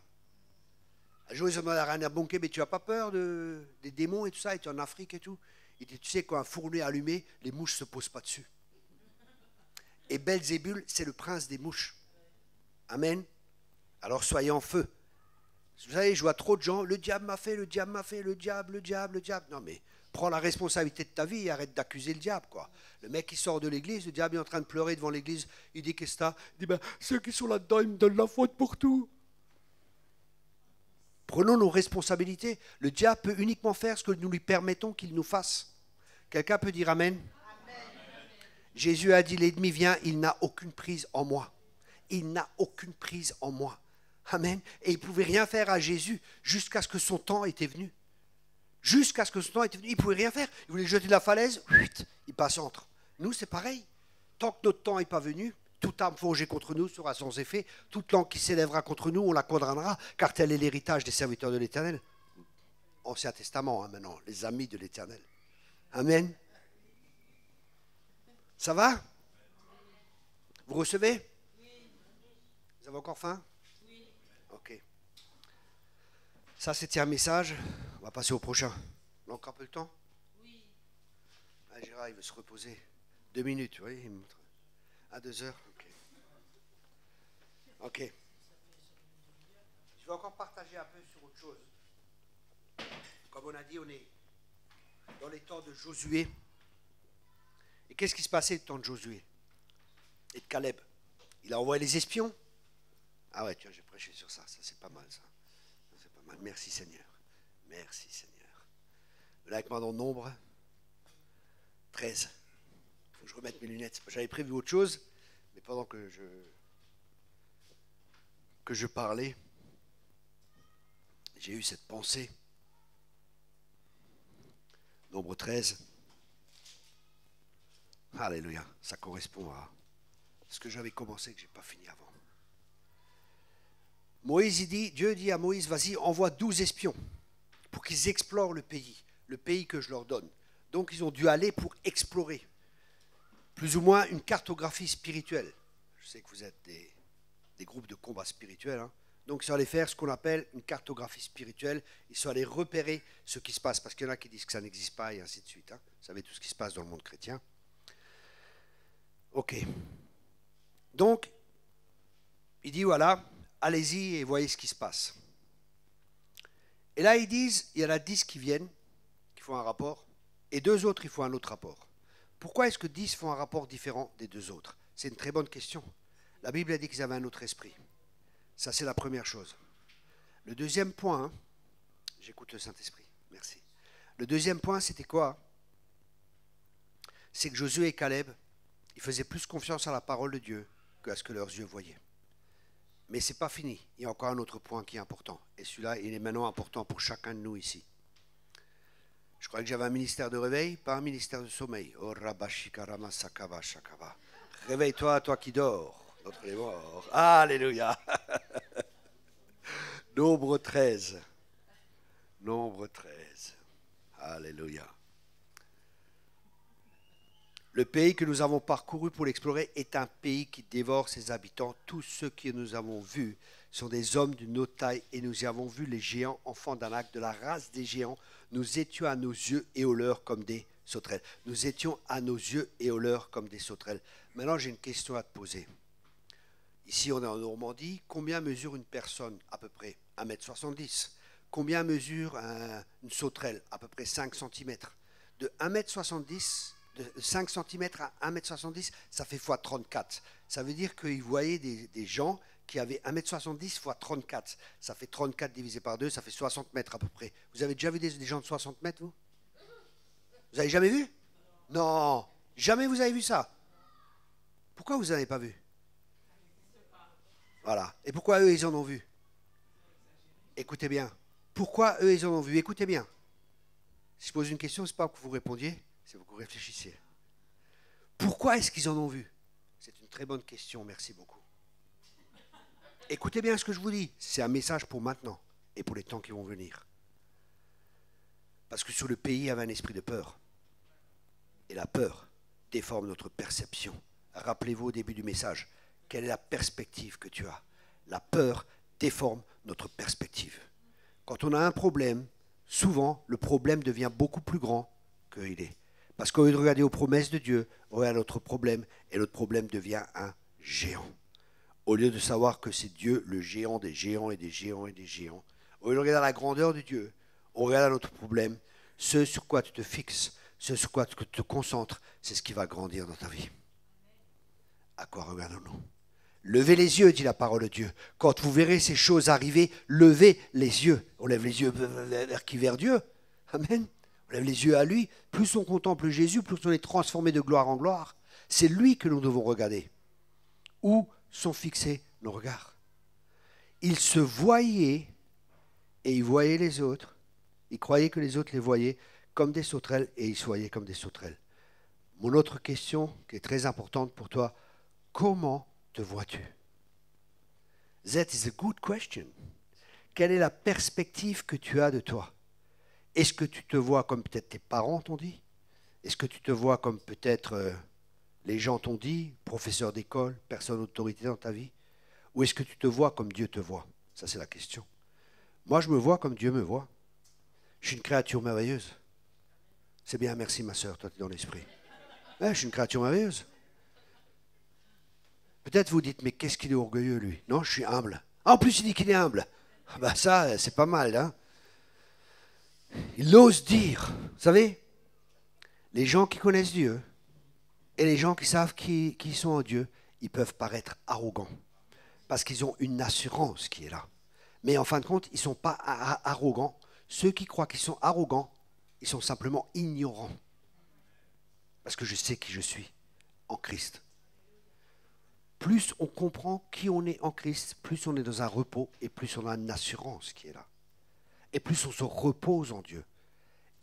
Un jour, ils ont demandé à Rainer Bonke, mais tu n'as pas peur des démons et tout ça, et tu es en Afrique et tout. Il dit, tu sais, quand un fourneau est allumé, les mouches ne se posent pas dessus. Et Belzébul, c'est le prince des mouches. Amen. Alors soyez en feu. Vous savez, je vois trop de gens, le diable m'a fait, le diable m'a fait, le diable. Non mais, prends la responsabilité de ta vie et arrête d'accuser le diable, quoi. Le mec qui sort de l'église, le diable est en train de pleurer devant l'église, il dit, qu'est-ce que t'as? Il dit, ben, ceux qui sont là-dedans, ils me donnent la faute pour tout. Prenons nos responsabilités. Le diable peut uniquement faire ce que nous lui permettons qu'il nous fasse. Quelqu'un peut dire Amen? Amen. Jésus a dit, l'ennemi vient, il n'a aucune prise en moi. Il n'a aucune prise en moi. Amen. Et il ne pouvait rien faire à Jésus jusqu'à ce que son temps était venu. Jusqu'à ce que son temps était venu. Il ne pouvait rien faire. Il voulait jeter de la falaise, il passe entre. Nous, c'est pareil. Tant que notre temps n'est pas venu, toute arme forgée contre nous sera sans effet. Toute langue qui s'élèvera contre nous, on la condamnera, car tel est l'héritage des serviteurs de l'Éternel. Ancien Testament, hein, maintenant, les amis de l'Éternel. Amen. Ça va? Vous recevez? Vous avez encore faim? Ok. Ça, c'était un message. On va passer au prochain. On a encore un peu de temps? Oui. Ah, Gérard, il veut se reposer. 2 minutes, vous voyez, il me montre. À 2 heures. Ok. Je vais encore partager un peu sur autre chose. Comme on a dit, on est dans les temps de Josué. Et qu'est-ce qui se passait le temps de Josué et de Caleb? Il a envoyé les espions. Ah ouais, tiens, j'ai prêché sur ça. Ça, c'est pas mal, ça. C'est pas mal. Merci, Seigneur. Merci, Seigneur. Là, avec moi dans le nombre 13. Il faut que je remette mes lunettes. J'avais prévu autre chose, mais pendant que je parlais, j'ai eu cette pensée. Nombre 13. Alléluia. Ça correspond à ce que j'avais commencé, que je n'ai pas fini avant. Moïse, Dieu dit à Moïse, vas-y, envoie 12 espions pour qu'ils explorent le pays que je leur donne. Donc ils ont dû aller pour explorer, plus ou moins une cartographie spirituelle. Je sais que vous êtes des groupes de combat spirituels, hein. Donc ils sont allés faire ce qu'on appelle une cartographie spirituelle, ils sont allés repérer ce qui se passe, parce qu'il y en a qui disent que ça n'existe pas et ainsi de suite, hein. Vous savez tout ce qui se passe dans le monde chrétien. Ok. Donc, il dit voilà, allez-y et voyez ce qui se passe. Et là, ils disent, il y en a 10 qui viennent, qui font un rapport, et 2 autres, ils font un autre rapport. Pourquoi est-ce que 10 font un rapport différent des 2 autres? C'est une très bonne question. La Bible a dit qu'ils avaient un autre esprit. Ça, c'est la première chose. Le deuxième point, hein, j'écoute le Saint-Esprit, merci. Le deuxième point, c'était quoi? C'est que Josué et Caleb, ils faisaient plus confiance à la parole de Dieu qu'à ce que leurs yeux voyaient. Mais ce n'est pas fini. Il y a encore un autre point qui est important. Et celui-là, il est maintenant important pour chacun de nous ici. Je crois que j'avais un ministère de réveil, pas un ministère de sommeil. Oh, Rabashikarama Sakava Shakava. Réveille-toi, toi qui dors, d'entre les morts. Alléluia. Nombre 13. Nombre 13. Alléluia. Le pays que nous avons parcouru pour l'explorer est un pays qui dévore ses habitants. Tous ceux que nous avons vus sont des hommes d'une autre taille et nous y avons vu les géants, enfants d'Anak, de la race des géants. Nous étions à nos yeux et aux leurs comme des sauterelles. Nous étions à nos yeux et aux leurs comme des sauterelles. Maintenant, j'ai une question à te poser. Ici, on est en Normandie. Combien mesure une personne? À peu près 1,70 m. Combien mesure une sauterelle? À peu près 5 cm. De 1,70 m, de 5 cm à 1,70 m, ça fait x 34. Ça veut dire qu'ils voyaient des gens qui avaient 1,70 m x 34. Ça fait 34 divisé par 2, ça fait 60 mètres à peu près. Vous avez déjà vu des gens de 60 mètres, vous? Vous avez jamais vu? Non, jamais vous avez vu ça. Pourquoi vous n'avez pas vu? Voilà. Et pourquoi eux, ils en ont vu? Écoutez bien. Pourquoi eux, ils en ont vu? Écoutez bien. Si je pose une question, ce n'est pas que vous répondiez, c'est que vous réfléchissiez. Pourquoi est-ce qu'ils en ont vu? C'est une très bonne question, merci beaucoup. Écoutez bien ce que je vous dis. C'est un message pour maintenant et pour les temps qui vont venir. Parce que sur le pays, il y avait un esprit de peur. Et la peur déforme notre perception. Rappelez-vous au début du message, quelle est la perspective que tu as? La peur déforme notre perspective. Quand on a un problème, souvent, le problème devient beaucoup plus grand qu'il est. Parce qu'au lieu de regarder aux promesses de Dieu, on regarde notre problème, et notre problème devient un géant. Au lieu de savoir que c'est Dieu, le géant des géants et des géants et des géants, au lieu de regarder la grandeur de Dieu, on regarde notre problème. Ce sur quoi tu te fixes, ce sur quoi tu te concentres, c'est ce qui va grandir dans ta vie. À quoi regardons-nous? Levez les yeux, dit la parole de Dieu. Quand vous verrez ces choses arriver, levez les yeux. On lève les yeux vers qui? Vers Dieu. Amen. On lève les yeux à lui. Plus on contemple Jésus, plus on est transformé de gloire en gloire. C'est lui que nous devons regarder. Où sont fixés nos regards? Il se voyait et il voyait les autres. Il croyait que les autres les voyaient comme des sauterelles et ils se voyaient comme des sauterelles. Mon autre question, qui est très importante pour toi, comment te vois-tu? That is a good question. Quelle est la perspective que tu as de toi? Est-ce que tu te vois comme peut-être tes parents t'ont dit? Est-ce que tu te vois comme peut-être les gens t'ont dit, professeur d'école, personne d'autorité dans ta vie? Ou est-ce que tu te vois comme Dieu te voit? Ça, c'est la question. Moi, je me vois comme Dieu me voit. Je suis une créature merveilleuse. C'est bien, merci ma sœur, toi tu es dans l'esprit. Ouais, je suis une créature merveilleuse. Peut-être vous dites, mais qu'est-ce qu'il est orgueilleux lui? Non, je suis humble. Ah, en plus, il dit qu'il est humble. Ah ben ça, c'est pas mal, hein. Il ose dire, vous savez, les gens qui connaissent Dieu et les gens qui savent qui sont en Dieu, ils peuvent paraître arrogants parce qu'ils ont une assurance qui est là. Mais en fin de compte, ils ne sont pas arrogants. Ceux qui croient qu'ils sont arrogants, ils sont simplement ignorants. Parce que je sais qui je suis en Christ. Plus on comprend qui on est en Christ, plus on est dans un repos et plus on a une assurance qui est là. Et plus on se repose en Dieu.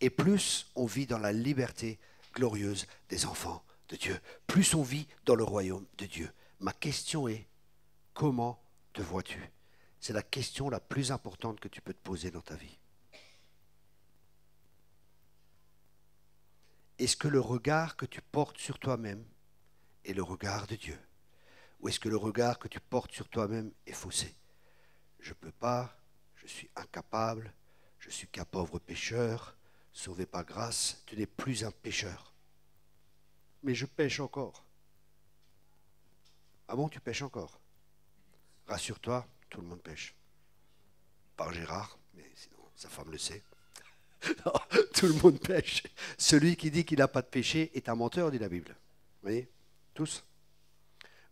Et plus on vit dans la liberté glorieuse des enfants de Dieu. Plus on vit dans le royaume de Dieu. Ma question est, comment te vois-tu? C'est la question la plus importante que tu peux te poser dans ta vie. Est-ce que le regard que tu portes sur toi-même est le regard de Dieu? Ou est-ce que le regard que tu portes sur toi-même est faussé? Je ne peux pas, je suis incapable, je suis qu'un pauvre pécheur, sauvé par grâce, tu n'es plus un pécheur. Mais je pêche encore. Ah bon, tu pêches encore? Rassure-toi, tout le monde pêche. Par Gérard, mais sinon sa femme le sait. Non, tout le monde pêche. Celui qui dit qu'il n'a pas de péché est un menteur, dit la Bible. Vous voyez? Tous.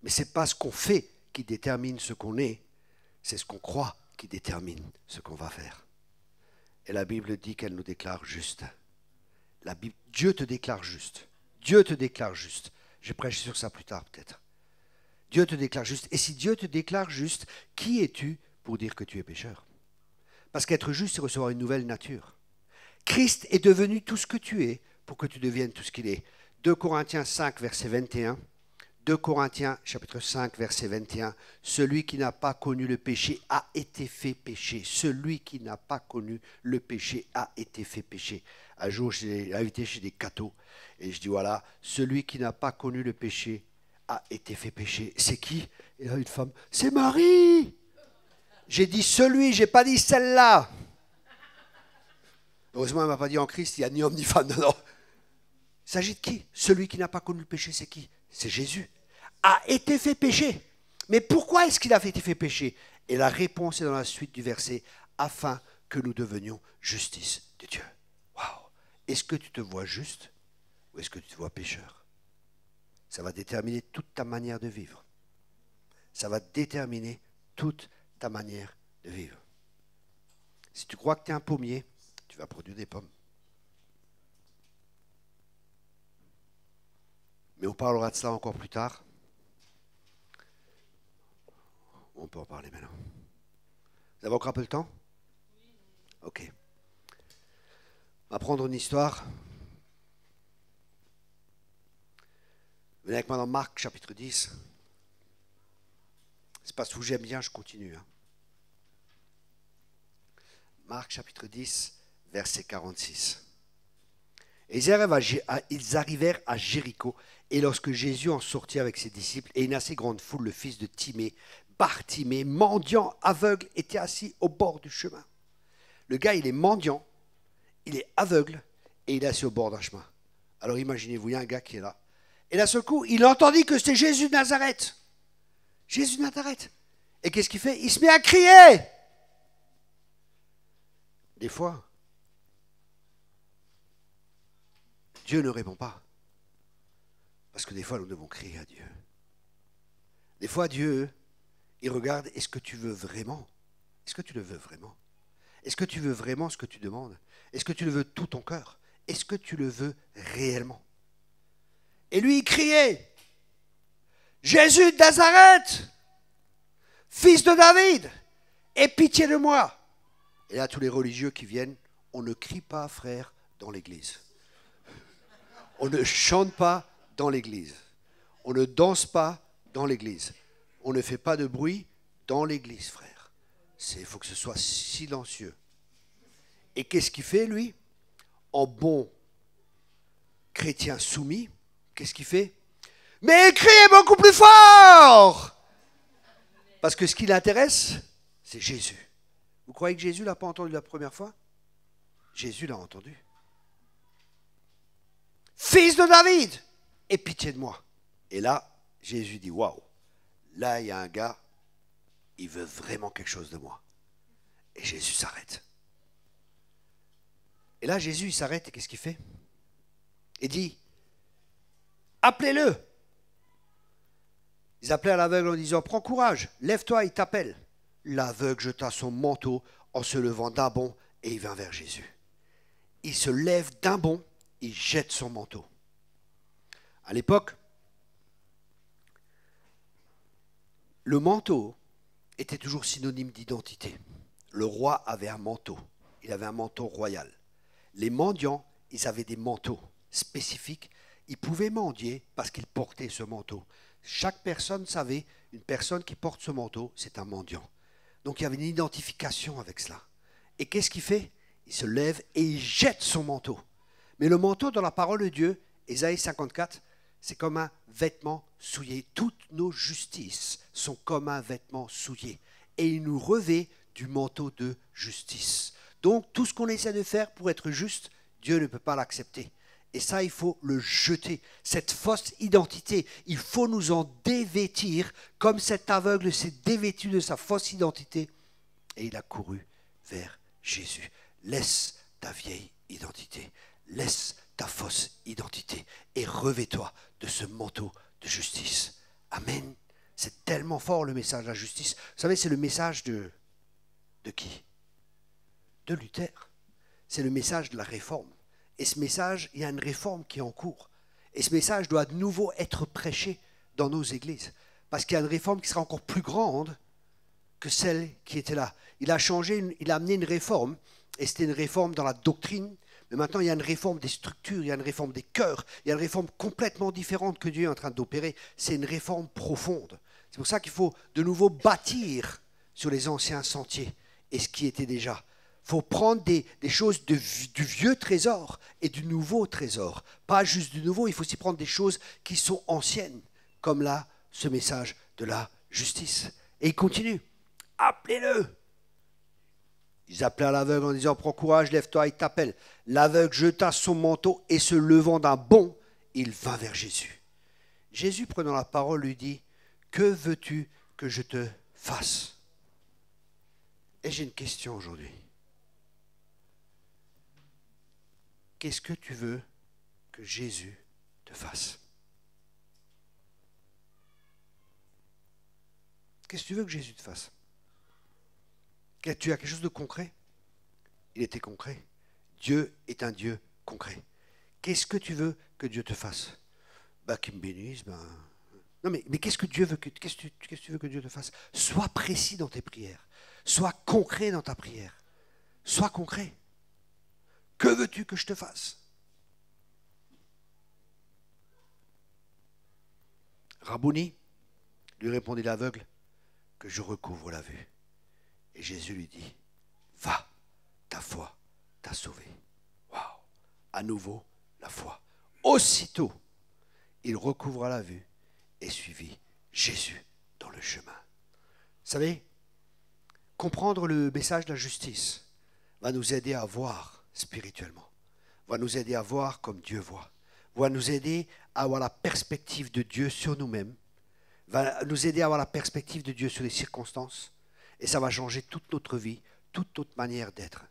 Mais ce n'est pas ce qu'on fait qui détermine ce qu'on est, c'est ce qu'on croit qui détermine ce qu'on va faire. Et la Bible dit qu'elle nous déclare juste. Dieu te déclare juste. Dieu te déclare juste. Je prêche sur ça plus tard peut-être. Dieu te déclare juste. Et si Dieu te déclare juste, qui es-tu pour dire que tu es pécheur? Parce qu'être juste, c'est recevoir une nouvelle nature. Christ est devenu tout ce que tu es pour que tu deviennes tout ce qu'il est. 2 Corinthiens 5, verset 21. 2 Corinthiens, chapitre 5, verset 21. Celui qui n'a pas connu le péché a été fait péché. Celui qui n'a pas connu le péché a été fait péché. Un jour, j'ai invité chez des cathos et je dis voilà, celui qui n'a pas connu le péché a été fait péché. C'est qui? Et là, une femme, c'est Marie. J'ai dit celui, j'ai pas dit celle-là. Heureusement, elle ne m'a pas dit en Christ, il n'y a ni homme ni femme. Non. Il s'agit de qui? Celui qui n'a pas connu le péché, c'est qui? C'est Jésus. A été fait péché. Mais pourquoi est-ce qu'il a été fait pécher? Et la réponse est dans la suite du verset, afin que nous devenions justice de Dieu. Waouh! Est-ce que tu te vois juste ou est-ce que tu te vois pécheur? Ça va déterminer toute ta manière de vivre. Ça va déterminer toute ta manière de vivre. Si tu crois que tu es un pommier, tu vas produire des pommes. Mais on parlera de cela encore plus tard. On peut en parler maintenant. Vous avez encore un peu de temps? Ok. On va prendre une histoire. Venez avec moi dans Marc chapitre 10. C'est pas ce que j'aime bien, je continue. Marc chapitre 10, verset 46. Et ils arrivèrent à Jéricho, et lorsque Jésus en sortit avec ses disciples, et une assez grande foule, le fils de Timée, Bartimée, mendiant aveugle, était assis au bord du chemin. Le gars, il est mendiant, il est aveugle, et il est assis au bord d'un chemin. Alors imaginez-vous, il y a un gars qui est là. Et d'un seul coup, il entendit que c'était Jésus de Nazareth. Jésus de Nazareth. Et qu'est-ce qu'il fait? Il se met à crier. Des fois, Dieu ne répond pas. Parce que des fois, nous devons crier à Dieu. Des fois, Dieu, il regarde, est-ce que tu veux vraiment? Est-ce que tu le veux vraiment? Est-ce que tu veux vraiment ce que tu demandes? Est-ce que tu le veux de tout ton cœur? Est-ce que tu le veux réellement? Et lui, il criait, Jésus de Nazareth, fils de David, aie pitié de moi. Et là, tous les religieux qui viennent, on ne crie pas, frère, dans l'église. On ne chante pas dans l'église. On ne danse pas dans l'église. On ne fait pas de bruit dans l'église, frère. Il faut que ce soit silencieux. Et qu'est-ce qu'il fait, lui? En bon chrétien soumis, qu'est-ce qu'il fait? Mais criez beaucoup plus fort! Parce que ce qui l'intéresse, c'est Jésus. Vous croyez que Jésus ne l'a pas entendu la première fois? Jésus l'a entendu. Fils de David, aie pitié de moi. Et là, Jésus dit, waouh, là il y a un gars, il veut vraiment quelque chose de moi. Et Jésus s'arrête. Et là, Jésus, il s'arrête et qu'est-ce qu'il fait? Il dit, appelez-le. Ils appelaient à l'aveugle en disant, prends courage, lève-toi, il t'appelle. L'aveugle jeta son manteau en se levant d'un bond et il vint vers Jésus. Il se lève d'un bond, il jette son manteau. À l'époque, le manteau était toujours synonyme d'identité. Le roi avait un manteau, il avait un manteau royal. Les mendiants, ils avaient des manteaux spécifiques. Ils pouvaient mendier parce qu'ils portaient ce manteau. Chaque personne savait, une personne qui porte ce manteau, c'est un mendiant. Donc il y avait une identification avec cela. Et qu'est-ce qu'il fait? Il se lève et il jette son manteau. Mais le manteau, dans la parole de Dieu, Ésaïe 54, c'est comme un vêtement souillé. Toutes nos justices sont comme un vêtement souillé. Et il nous revêt du manteau de justice. Donc tout ce qu'on essaie de faire pour être juste, Dieu ne peut pas l'accepter. Et ça, il faut le jeter. Cette fausse identité, il faut nous en dévêtir comme cet aveugle s'est dévêtu de sa fausse identité. Et il a couru vers Jésus. Laisse ta vieille identité. Laisse ta fausse identité et revêt-toi de ce manteau de justice. Amen. C'est tellement fort le message de la justice. Vous savez, c'est le message de qui? De Luther. C'est le message de la réforme. Et ce message, il y a une réforme qui est en cours. Et ce message doit de nouveau être prêché dans nos églises. Parce qu'il y a une réforme qui sera encore plus grande que celle qui était là. Il a changé, il a amené une réforme. Et c'était une réforme dans la doctrine. Mais maintenant, il y a une réforme des structures, il y a une réforme des cœurs. Il y a une réforme complètement différente que Dieu est en train d'opérer. C'est une réforme profonde. C'est pour ça qu'il faut de nouveau bâtir sur les anciens sentiers et ce qui était déjà. Il faut prendre des choses du vieux trésor et du nouveau trésor. Pas juste du nouveau, il faut aussi prendre des choses qui sont anciennes, comme là, ce message de la justice. Et il continue. Appelez-le. Ils appelaient à l'aveugle en disant, prends courage, lève-toi, il t'appelle. L'aveugle jeta son manteau et se levant d'un bond, il vint vers Jésus. Jésus, prenant la parole, lui dit, que veux-tu que je te fasse? Et j'ai une question aujourd'hui. Qu'est-ce que tu veux que Jésus te fasse? Qu'est-ce que tu veux que Jésus te fasse? Tu as quelque chose de concret? Il était concret. Dieu est un Dieu concret. Qu'est-ce que tu veux que Dieu te fasse? Qu'il me bénisse. Non, mais qu'est-ce que Dieu veut qu'est-ce que tu veux que Dieu te fasse? Sois précis dans tes prières. Sois concret dans ta prière. Sois concret. Que veux-tu que je te fasse? Rabouni, lui répondit l'aveugle, que je recouvre la vue. Et Jésus lui dit, va, ta foi t'a sauvé. Waouh! À nouveau, la foi. Aussitôt, il recouvra la vue et suivit Jésus dans le chemin. Vous savez, comprendre le message de la justice va nous aider à voir spirituellement, va nous aider à voir comme Dieu voit, va nous aider à avoir la perspective de Dieu sur nous-mêmes, va nous aider à avoir la perspective de Dieu sur les circonstances, et ça va changer toute notre vie, toute notre manière d'être.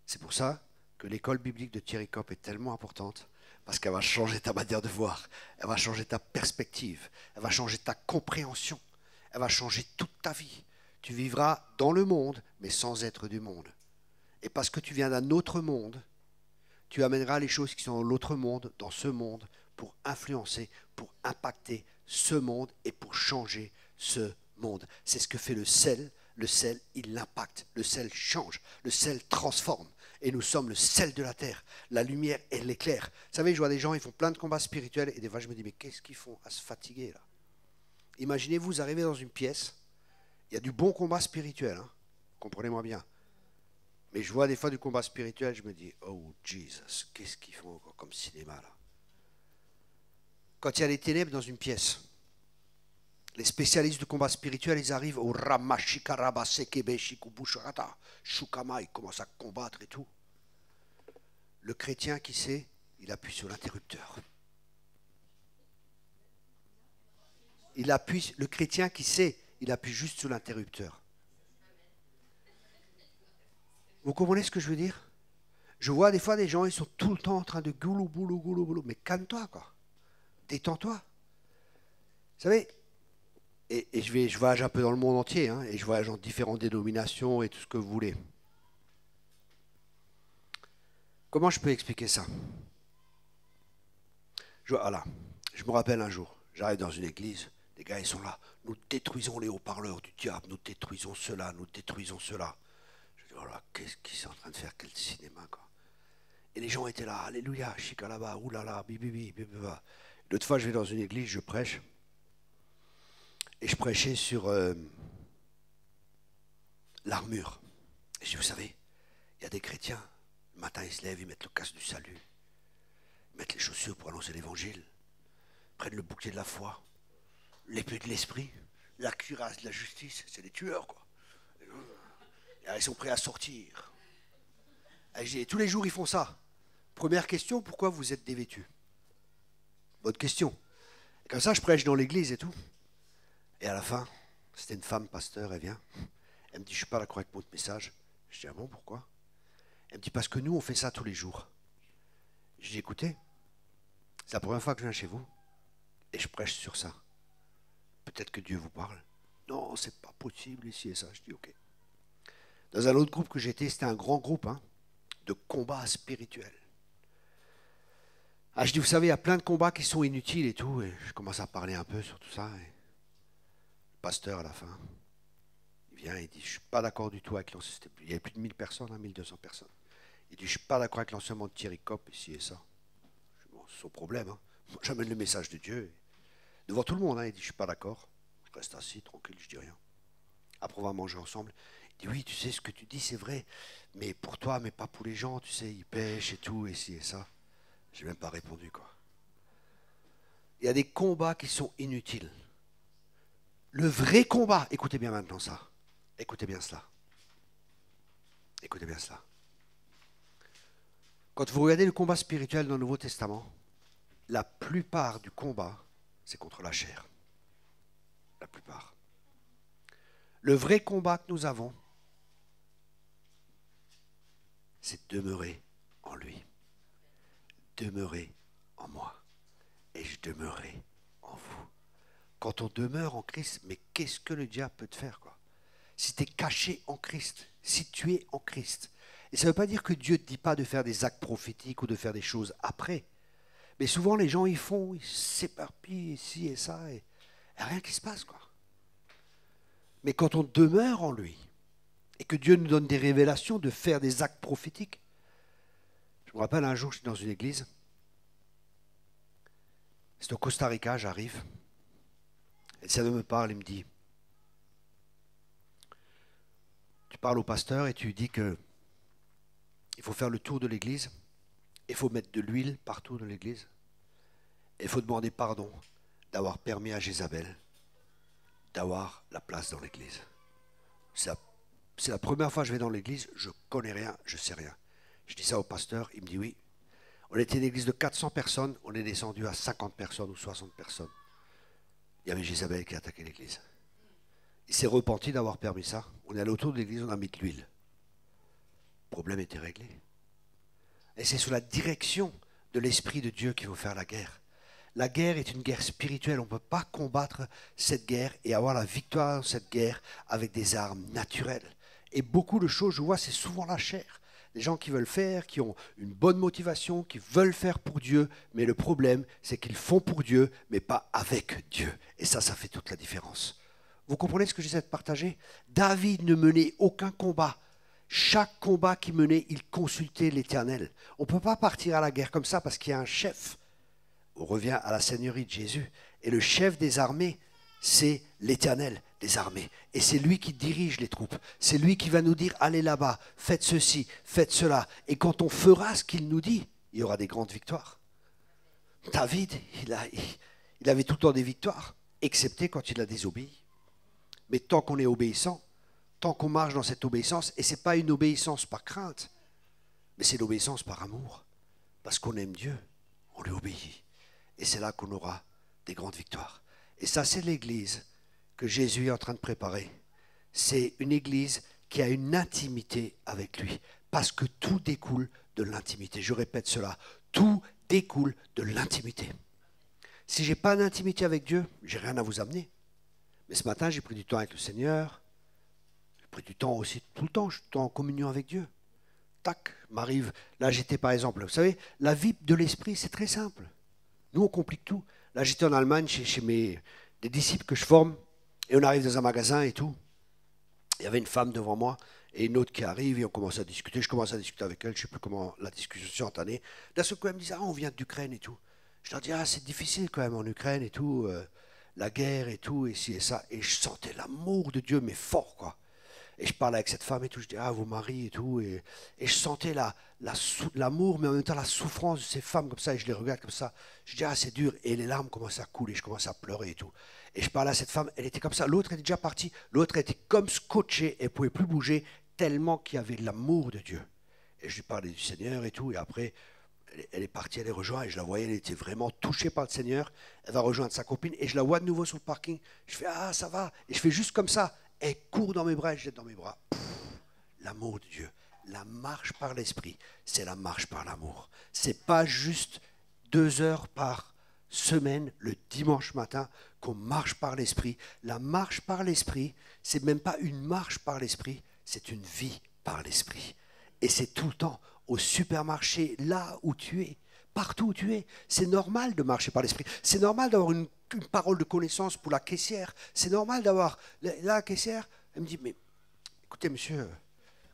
C'est pour ça que l'école biblique de Thierry Kopp est tellement importante, parce qu'elle va changer ta manière de voir, elle va changer ta perspective, elle va changer ta compréhension, elle va changer toute ta vie. Tu vivras dans le monde, mais sans être du monde. Et parce que tu viens d'un autre monde, tu amèneras les choses qui sont dans l'autre monde, dans ce monde, pour influencer, pour impacter ce monde et pour changer ce monde. C'est ce que fait le sel. Le sel, il l'impacte. Le sel change. Le sel transforme. Et nous sommes le sel de la terre. La lumière et l'éclair. Vous savez, je vois des gens, ils font plein de combats spirituels. Et des fois, je me dis, mais qu'est-ce qu'ils font à se fatiguer là? Imaginez-vous, vous arrivez dans une pièce. Il y a du bon combat spirituel. Hein, comprenez-moi bien. Mais je vois des fois du combat spirituel, je me dis, oh Jesus, qu'est-ce qu'ils font encore comme cinéma là? Quand il y a les ténèbres dans une pièce, les spécialistes du combat spirituel, ils arrivent au Ramashikarabasekebeshikubushurata, Shukama, ils commencent à combattre et tout. Le chrétien qui sait, il appuie sur l'interrupteur. Le chrétien qui sait, il appuie juste sur l'interrupteur. Vous comprenez ce que je veux dire? Je vois des fois des gens, ils sont tout le temps en train de goulou, boulou, goulou, boulou. Mais calme-toi, quoi. Détends-toi. Vous savez, et je voyage un peu dans le monde entier, hein, et je voyage dans différentes dénominations et tout ce que vous voulez. Comment je peux expliquer ça? Voilà. Je me rappelle un jour, j'arrive dans une église, les gars ils sont là, nous détruisons les haut-parleurs du diable, nous détruisons cela, nous détruisons cela. Je dis, oh là, qu'est-ce qu'ils sont en train de faire, quel cinéma, quoi. Et les gens étaient là, alléluia, chikalaba, oulala, bibibi, bibiba. L'autre fois, je vais dans une église, je prêche, et je prêchais sur l'armure. Et je dis, vous savez, il y a des chrétiens, le matin ils se lèvent, ils mettent le casque du salut, ils mettent les chaussures pour annoncer l'évangile, prennent le bouclier de la foi, l'épée de l'esprit, la cuirasse de la justice, c'est des tueurs, quoi. Et ils sont prêts à sortir. Et tous les jours, ils font ça. Première question, pourquoi vous êtes dévêtus? Bonne question. Et comme ça, je prêche dans l'église et tout. Et à la fin, c'était une femme, pasteur, elle vient. Elle me dit, je ne suis pas d'accord avec votre message. Je dis, ah bon, pourquoi? Elle me dit, parce que nous, on fait ça tous les jours. Je dis, écoutez, c'est la première fois que je viens chez vous et je prêche sur ça. Peut-être que Dieu vous parle. Non, c'est pas possible ici et ça. Je dis, ok. Dans un autre groupe que j'étais, c'était un grand groupe, hein, de combat spirituel. Ah, je dis, vous savez, il y a plein de combats qui sont inutiles et tout. Et je commence à parler un peu sur tout ça. Et le pasteur, à la fin, il vient et il dit, je ne suis pas d'accord du tout avec l'enseignement. Il y avait plus de 1000 personnes, hein, 1200 personnes. Il dit, je ne suis pas d'accord avec l'enseignement de Thierry Kopp, ici et ça. Je dis, bon, c'est son problème. Hein. Moi, j'amène le message de Dieu. Devant tout le monde, hein, il dit, je ne suis pas d'accord. Je reste assis, tranquille, je dis rien. Après, on va manger ensemble. Il dit, oui, tu sais, ce que tu dis, c'est vrai. Mais pour toi, mais pas pour les gens, tu sais, ils pêchent et tout, et ci et ça. Je n'ai même pas répondu, quoi. Il y a des combats qui sont inutiles. Le vrai combat, écoutez bien maintenant ça. Écoutez bien cela. Écoutez bien cela. Quand vous regardez le combat spirituel dans le Nouveau Testament, la plupart du combat, c'est contre la chair. La plupart. Le vrai combat que nous avons, c'est de demeurer en lui. Demeurez en moi et je demeurerai en vous. Quand on demeure en Christ, mais qu'est-ce que le diable peut te faire, quoi? Si tu es caché en Christ, si tu es en Christ. Et ça ne veut pas dire que Dieu ne te dit pas de faire des actes prophétiques ou de faire des choses après. Mais souvent, les gens, ils s'éparpillent ici et ça, et il n'y a rien qui se passe, quoi. Mais quand on demeure en lui, et que Dieu nous donne des révélations de faire des actes prophétiques. Je me rappelle un jour, j'étais dans une église. C'est au Costa Rica, j'arrive. Et le Seigneur me parle, il me dit, tu parles au pasteur et tu lui dis que il faut faire le tour de l'église, il faut mettre de l'huile partout dans l'église, et il faut demander pardon d'avoir permis à Jézabel d'avoir la place dans l'église. C'est la première fois que je vais dans l'église, je ne connais rien, je ne sais rien. Je dis ça au pasteur, il me dit oui. On était une église de 400 personnes, on est descendu à 50 personnes ou 60 personnes. Il y avait Jézabel qui a attaqué l'église. Il s'est repenti d'avoir permis ça. On est allé autour de l'église, on a mis de l'huile. Le problème était réglé. Et c'est sous la direction de l'Esprit de Dieu qu'il faut faire la guerre. La guerre est une guerre spirituelle. On ne peut pas combattre cette guerre et avoir la victoire dans cette guerre avec des armes naturelles. Et beaucoup de choses, je vois, c'est souvent la chair. Des gens qui veulent faire, qui ont une bonne motivation, qui veulent faire pour Dieu, mais le problème, c'est qu'ils font pour Dieu, mais pas avec Dieu. Et ça fait toute la différence. Vous comprenez ce que j'essaie de partager? David ne menait aucun combat. Chaque combat qu'il menait, il consultait l'Éternel. On ne peut pas partir à la guerre comme ça parce qu'il y a un chef. On revient à la seigneurie de Jésus. Et le chef des armées, c'est l'Éternel des armées. Et c'est lui qui dirige les troupes. C'est lui qui va nous dire, allez là-bas, faites ceci, faites cela. Et quand on fera ce qu'il nous dit, il y aura des grandes victoires. David, il avait tout le temps des victoires, excepté quand il a désobéi. Mais tant qu'on est obéissant, tant qu'on marche dans cette obéissance, et ce n'est pas une obéissance par crainte, mais c'est l'obéissance par amour. Parce qu'on aime Dieu, on lui obéit. Et c'est là qu'on aura des grandes victoires. Et ça, c'est l'église que Jésus est en train de préparer. C'est une église qui a une intimité avec lui. Parce que tout découle de l'intimité. Je répète cela. Tout découle de l'intimité. Si je n'ai pas d'intimité avec Dieu, je n'ai rien à vous amener. Mais ce matin, j'ai pris du temps avec le Seigneur. J'ai pris du temps aussi, tout le temps, je suis tout le temps en communion avec Dieu. Tac, m'arrive. Là, j'étais par exemple, vous savez, la vie de l'esprit, c'est très simple. Nous, on complique tout. Là, j'étais en Allemagne chez des disciples que je forme, et on arrive dans un magasin et tout. Il y avait une femme devant moi, et une autre qui arrive, et on commence à discuter. Je commence à discuter avec elle, je ne sais plus comment la discussion s'est entamée. D'un seul coup, elle me dit, ah, on vient d'Ukraine et tout. Je leur dis, ah, c'est difficile quand même en Ukraine et tout, la guerre et tout, et ci et ça. Et je sentais l'amour de Dieu, mais fort, quoi. Et je parlais avec cette femme et tout, je dis, ah, vos maris et tout. Et je sentais l'amour, mais en même temps la souffrance de ces femmes comme ça, et je les regarde comme ça. Je dis, ah, c'est dur. Et les larmes commencent à couler, je commence à pleurer et tout. Et je parlais à cette femme, elle était comme ça. L'autre était déjà partie, l'autre était comme scotchée, elle ne pouvait plus bouger, tellement qu'il y avait de l'amour de Dieu. Et je lui parlais du Seigneur et tout, et après, elle est partie, elle est rejointe, et je la voyais, elle était vraiment touchée par le Seigneur. Elle va rejoindre sa copine, et je la vois de nouveau sur le parking. Je fais, ah, ça va. Et je fais juste comme ça. Elle court dans mes bras, je jette dans mes bras. L'amour de Dieu, la marche par l'esprit, c'est la marche par l'amour. C'est pas juste 2 heures par semaine, le dimanche matin, qu'on marche par l'esprit. La marche par l'esprit, c'est même pas une marche par l'esprit, c'est une vie par l'esprit. Et c'est tout le temps, au supermarché, là où tu es, partout où tu es. C'est normal de marcher par l'esprit. C'est normal d'avoir une parole de connaissance pour la caissière. C'est normal d'avoir... La caissière, elle me dit, mais écoutez monsieur,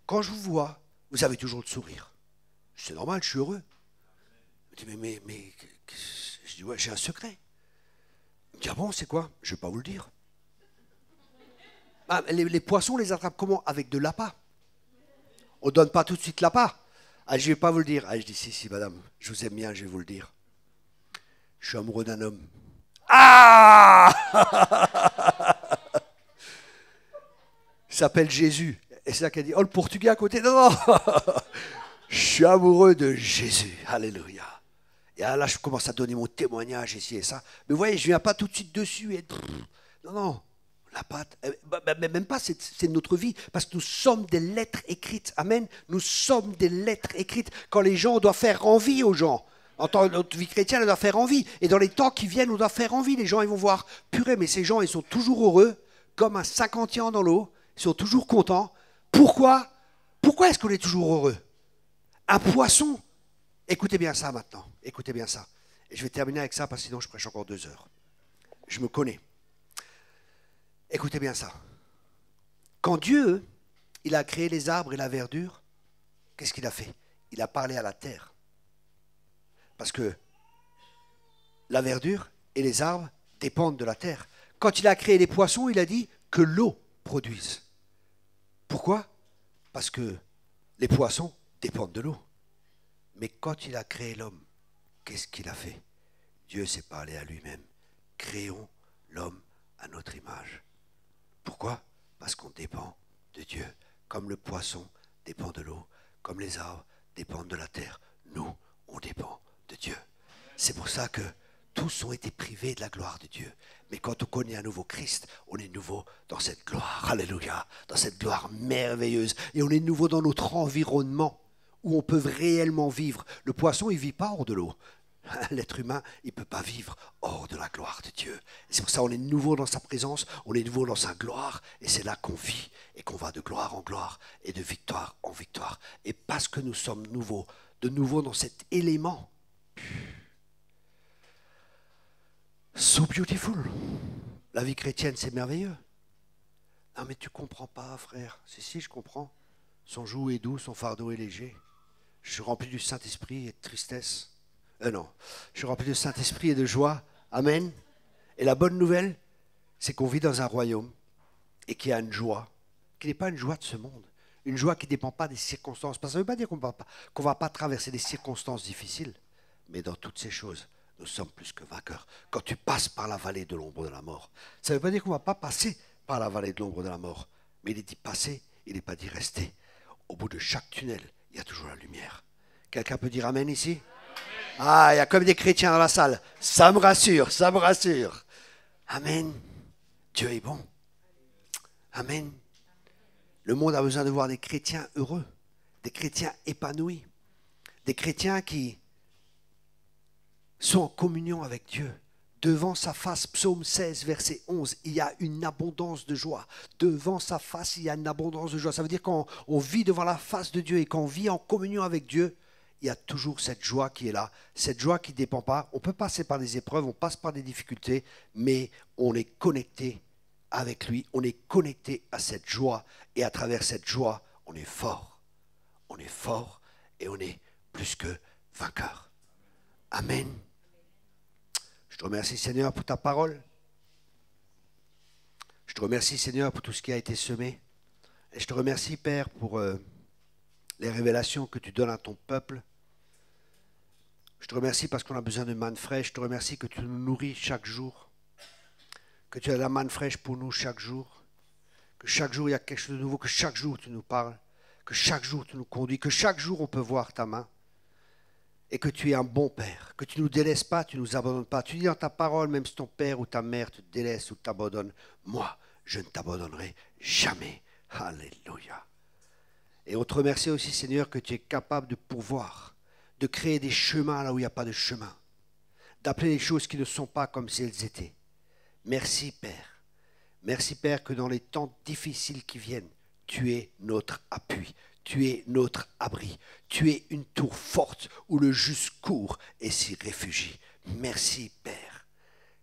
quand je vous vois, vous avez toujours le sourire. C'est normal, je suis heureux. Elle me dit, mais je dis, ouais, j'ai un secret. Elle me dit, ah bon, c'est quoi? Je ne vais pas vous le dire. Ah, les poissons, on les attrape comment? Avec de l'appât. On ne donne pas tout de suite l'appât. Ah, je ne vais pas vous le dire. Ah, je dis, si, madame, je vous aime bien, je vais vous le dire. Je suis amoureux d'un homme. Ah! Il s'appelle Jésus. Et c'est là qu'elle dit, oh, le portugais à côté. Non, non. Je suis amoureux de Jésus. Alléluia. Et là, je commence à donner mon témoignage ici et ça. Mais vous voyez, je ne viens pas tout de suite dessus. Et... Non, non. La pâte, mais même pas, c'est notre vie, parce que nous sommes des lettres écrites. Amen. Nous sommes des lettres écrites. Quand les gens, on doit faire envie aux gens. En tant que notre vie chrétienne, elle doit faire envie. Et dans les temps qui viennent, on doit faire envie. Les gens, ils vont voir, purée, mais ces gens, ils sont toujours heureux, comme un 50 dans l'eau. Ils sont toujours contents. Pourquoi? Pourquoi est-ce qu'on est toujours heureux? Un poisson. Écoutez bien ça maintenant. Écoutez bien ça. Et je vais terminer avec ça, parce que sinon je prêche encore 2 heures. Je me connais. Écoutez bien ça. Quand Dieu, il a créé les arbres et la verdure, qu'est-ce qu'il a fait? Il a parlé à la terre. Parce que la verdure et les arbres dépendent de la terre. Quand il a créé les poissons, il a dit que l'eau produise. Pourquoi? Parce que les poissons dépendent de l'eau. Mais quand il a créé l'homme, qu'est-ce qu'il a fait? Dieu s'est parlé à lui-même. Créons l'homme à notre image. Pourquoi? Parce qu'on dépend de Dieu. Comme le poisson dépend de l'eau, comme les arbres dépendent de la terre, nous, on dépend de Dieu. C'est pour ça que tous ont été privés de la gloire de Dieu. Mais quand on connaît un nouveau Christ, on est nouveau dans cette gloire. Alléluia. Dans cette gloire merveilleuse. Et on est nouveau dans notre environnement où on peut réellement vivre. Le poisson, il ne vit pas hors de l'eau. L'être humain, il ne peut pas vivre hors de la gloire de Dieu. C'est pour ça qu'on est nouveau dans sa présence, on est nouveau dans sa gloire, et c'est là qu'on vit, et qu'on va de gloire en gloire, et de victoire en victoire. Et parce que nous sommes nouveaux, de nouveau dans cet élément. So beautiful. La vie chrétienne, c'est merveilleux. Non mais tu ne comprends pas, frère. Si, je comprends. Son joug est doux, son fardeau est léger. Je suis rempli du Saint-Esprit et de tristesse. Non, je suis rempli de Saint-Esprit et de joie. Amen. Et la bonne nouvelle, c'est qu'on vit dans un royaume et qu'il y a une joie, qui n'est pas une joie de ce monde. Une joie qui ne dépend pas des circonstances. Parce que ça ne veut pas dire qu'on ne va pas traverser des circonstances difficiles. Mais dans toutes ces choses, nous sommes plus que vainqueurs. Quand tu passes par la vallée de l'ombre de la mort, ça ne veut pas dire qu'on ne va pas passer par la vallée de l'ombre de la mort. Mais il est dit passer, il n'est pas dit rester. Au bout de chaque tunnel, il y a toujours la lumière. Quelqu'un peut dire amen ici? Ah, il y a comme des chrétiens dans la salle. Ça me rassure, ça me rassure. Amen. Dieu est bon. Amen. Le monde a besoin de voir des chrétiens heureux, des chrétiens épanouis, des chrétiens qui sont en communion avec Dieu. Devant sa face, psaume 16, verset 11, il y a une abondance de joie. Devant sa face, il y a une abondance de joie. Ça veut dire quand on vit devant la face de Dieu et qu'on vit en communion avec Dieu, il y a toujours cette joie qui est là, cette joie qui ne dépend pas. On peut passer par des épreuves, on passe par des difficultés, mais on est connecté avec lui, on est connecté à cette joie, et à travers cette joie, on est fort. On est fort et on est plus que vainqueur. Amen. Je te remercie, Seigneur, pour ta parole. Je te remercie, Seigneur, pour tout ce qui a été semé. Et je te remercie, Père, pour les révélations que tu donnes à ton peuple. Je te remercie parce qu'on a besoin de manne fraîche. Je te remercie que tu nous nourris chaque jour. Que tu as la manne fraîche pour nous chaque jour. Que chaque jour, il y a quelque chose de nouveau. Que chaque jour, tu nous parles. Que chaque jour, tu nous conduis. Que chaque jour, on peut voir ta main. Et que tu es un bon Père. Que tu ne nous délaisses pas, tu ne nous abandonnes pas. Tu dis dans ta parole, même si ton père ou ta mère te délaisse ou t'abandonne, moi, je ne t'abandonnerai jamais. Alléluia. Et on te remercie aussi, Seigneur, que tu es capable de pourvoir, de créer des chemins là où il n'y a pas de chemin, d'appeler les choses qui ne sont pas comme si elles étaient. Merci, Père. Merci, Père, que dans les temps difficiles qui viennent, tu es notre appui, tu es notre abri, tu es une tour forte où le juste court et s'y réfugie. Merci, Père,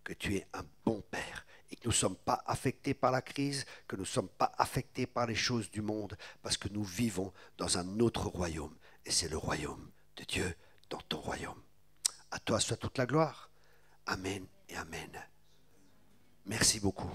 que tu es un bon Père. Et que nous ne sommes pas affectés par la crise, que nous ne sommes pas affectés par les choses du monde, parce que nous vivons dans un autre royaume, et c'est le royaume de Dieu dans ton royaume. À toi soit toute la gloire. Amen et amen. Merci beaucoup.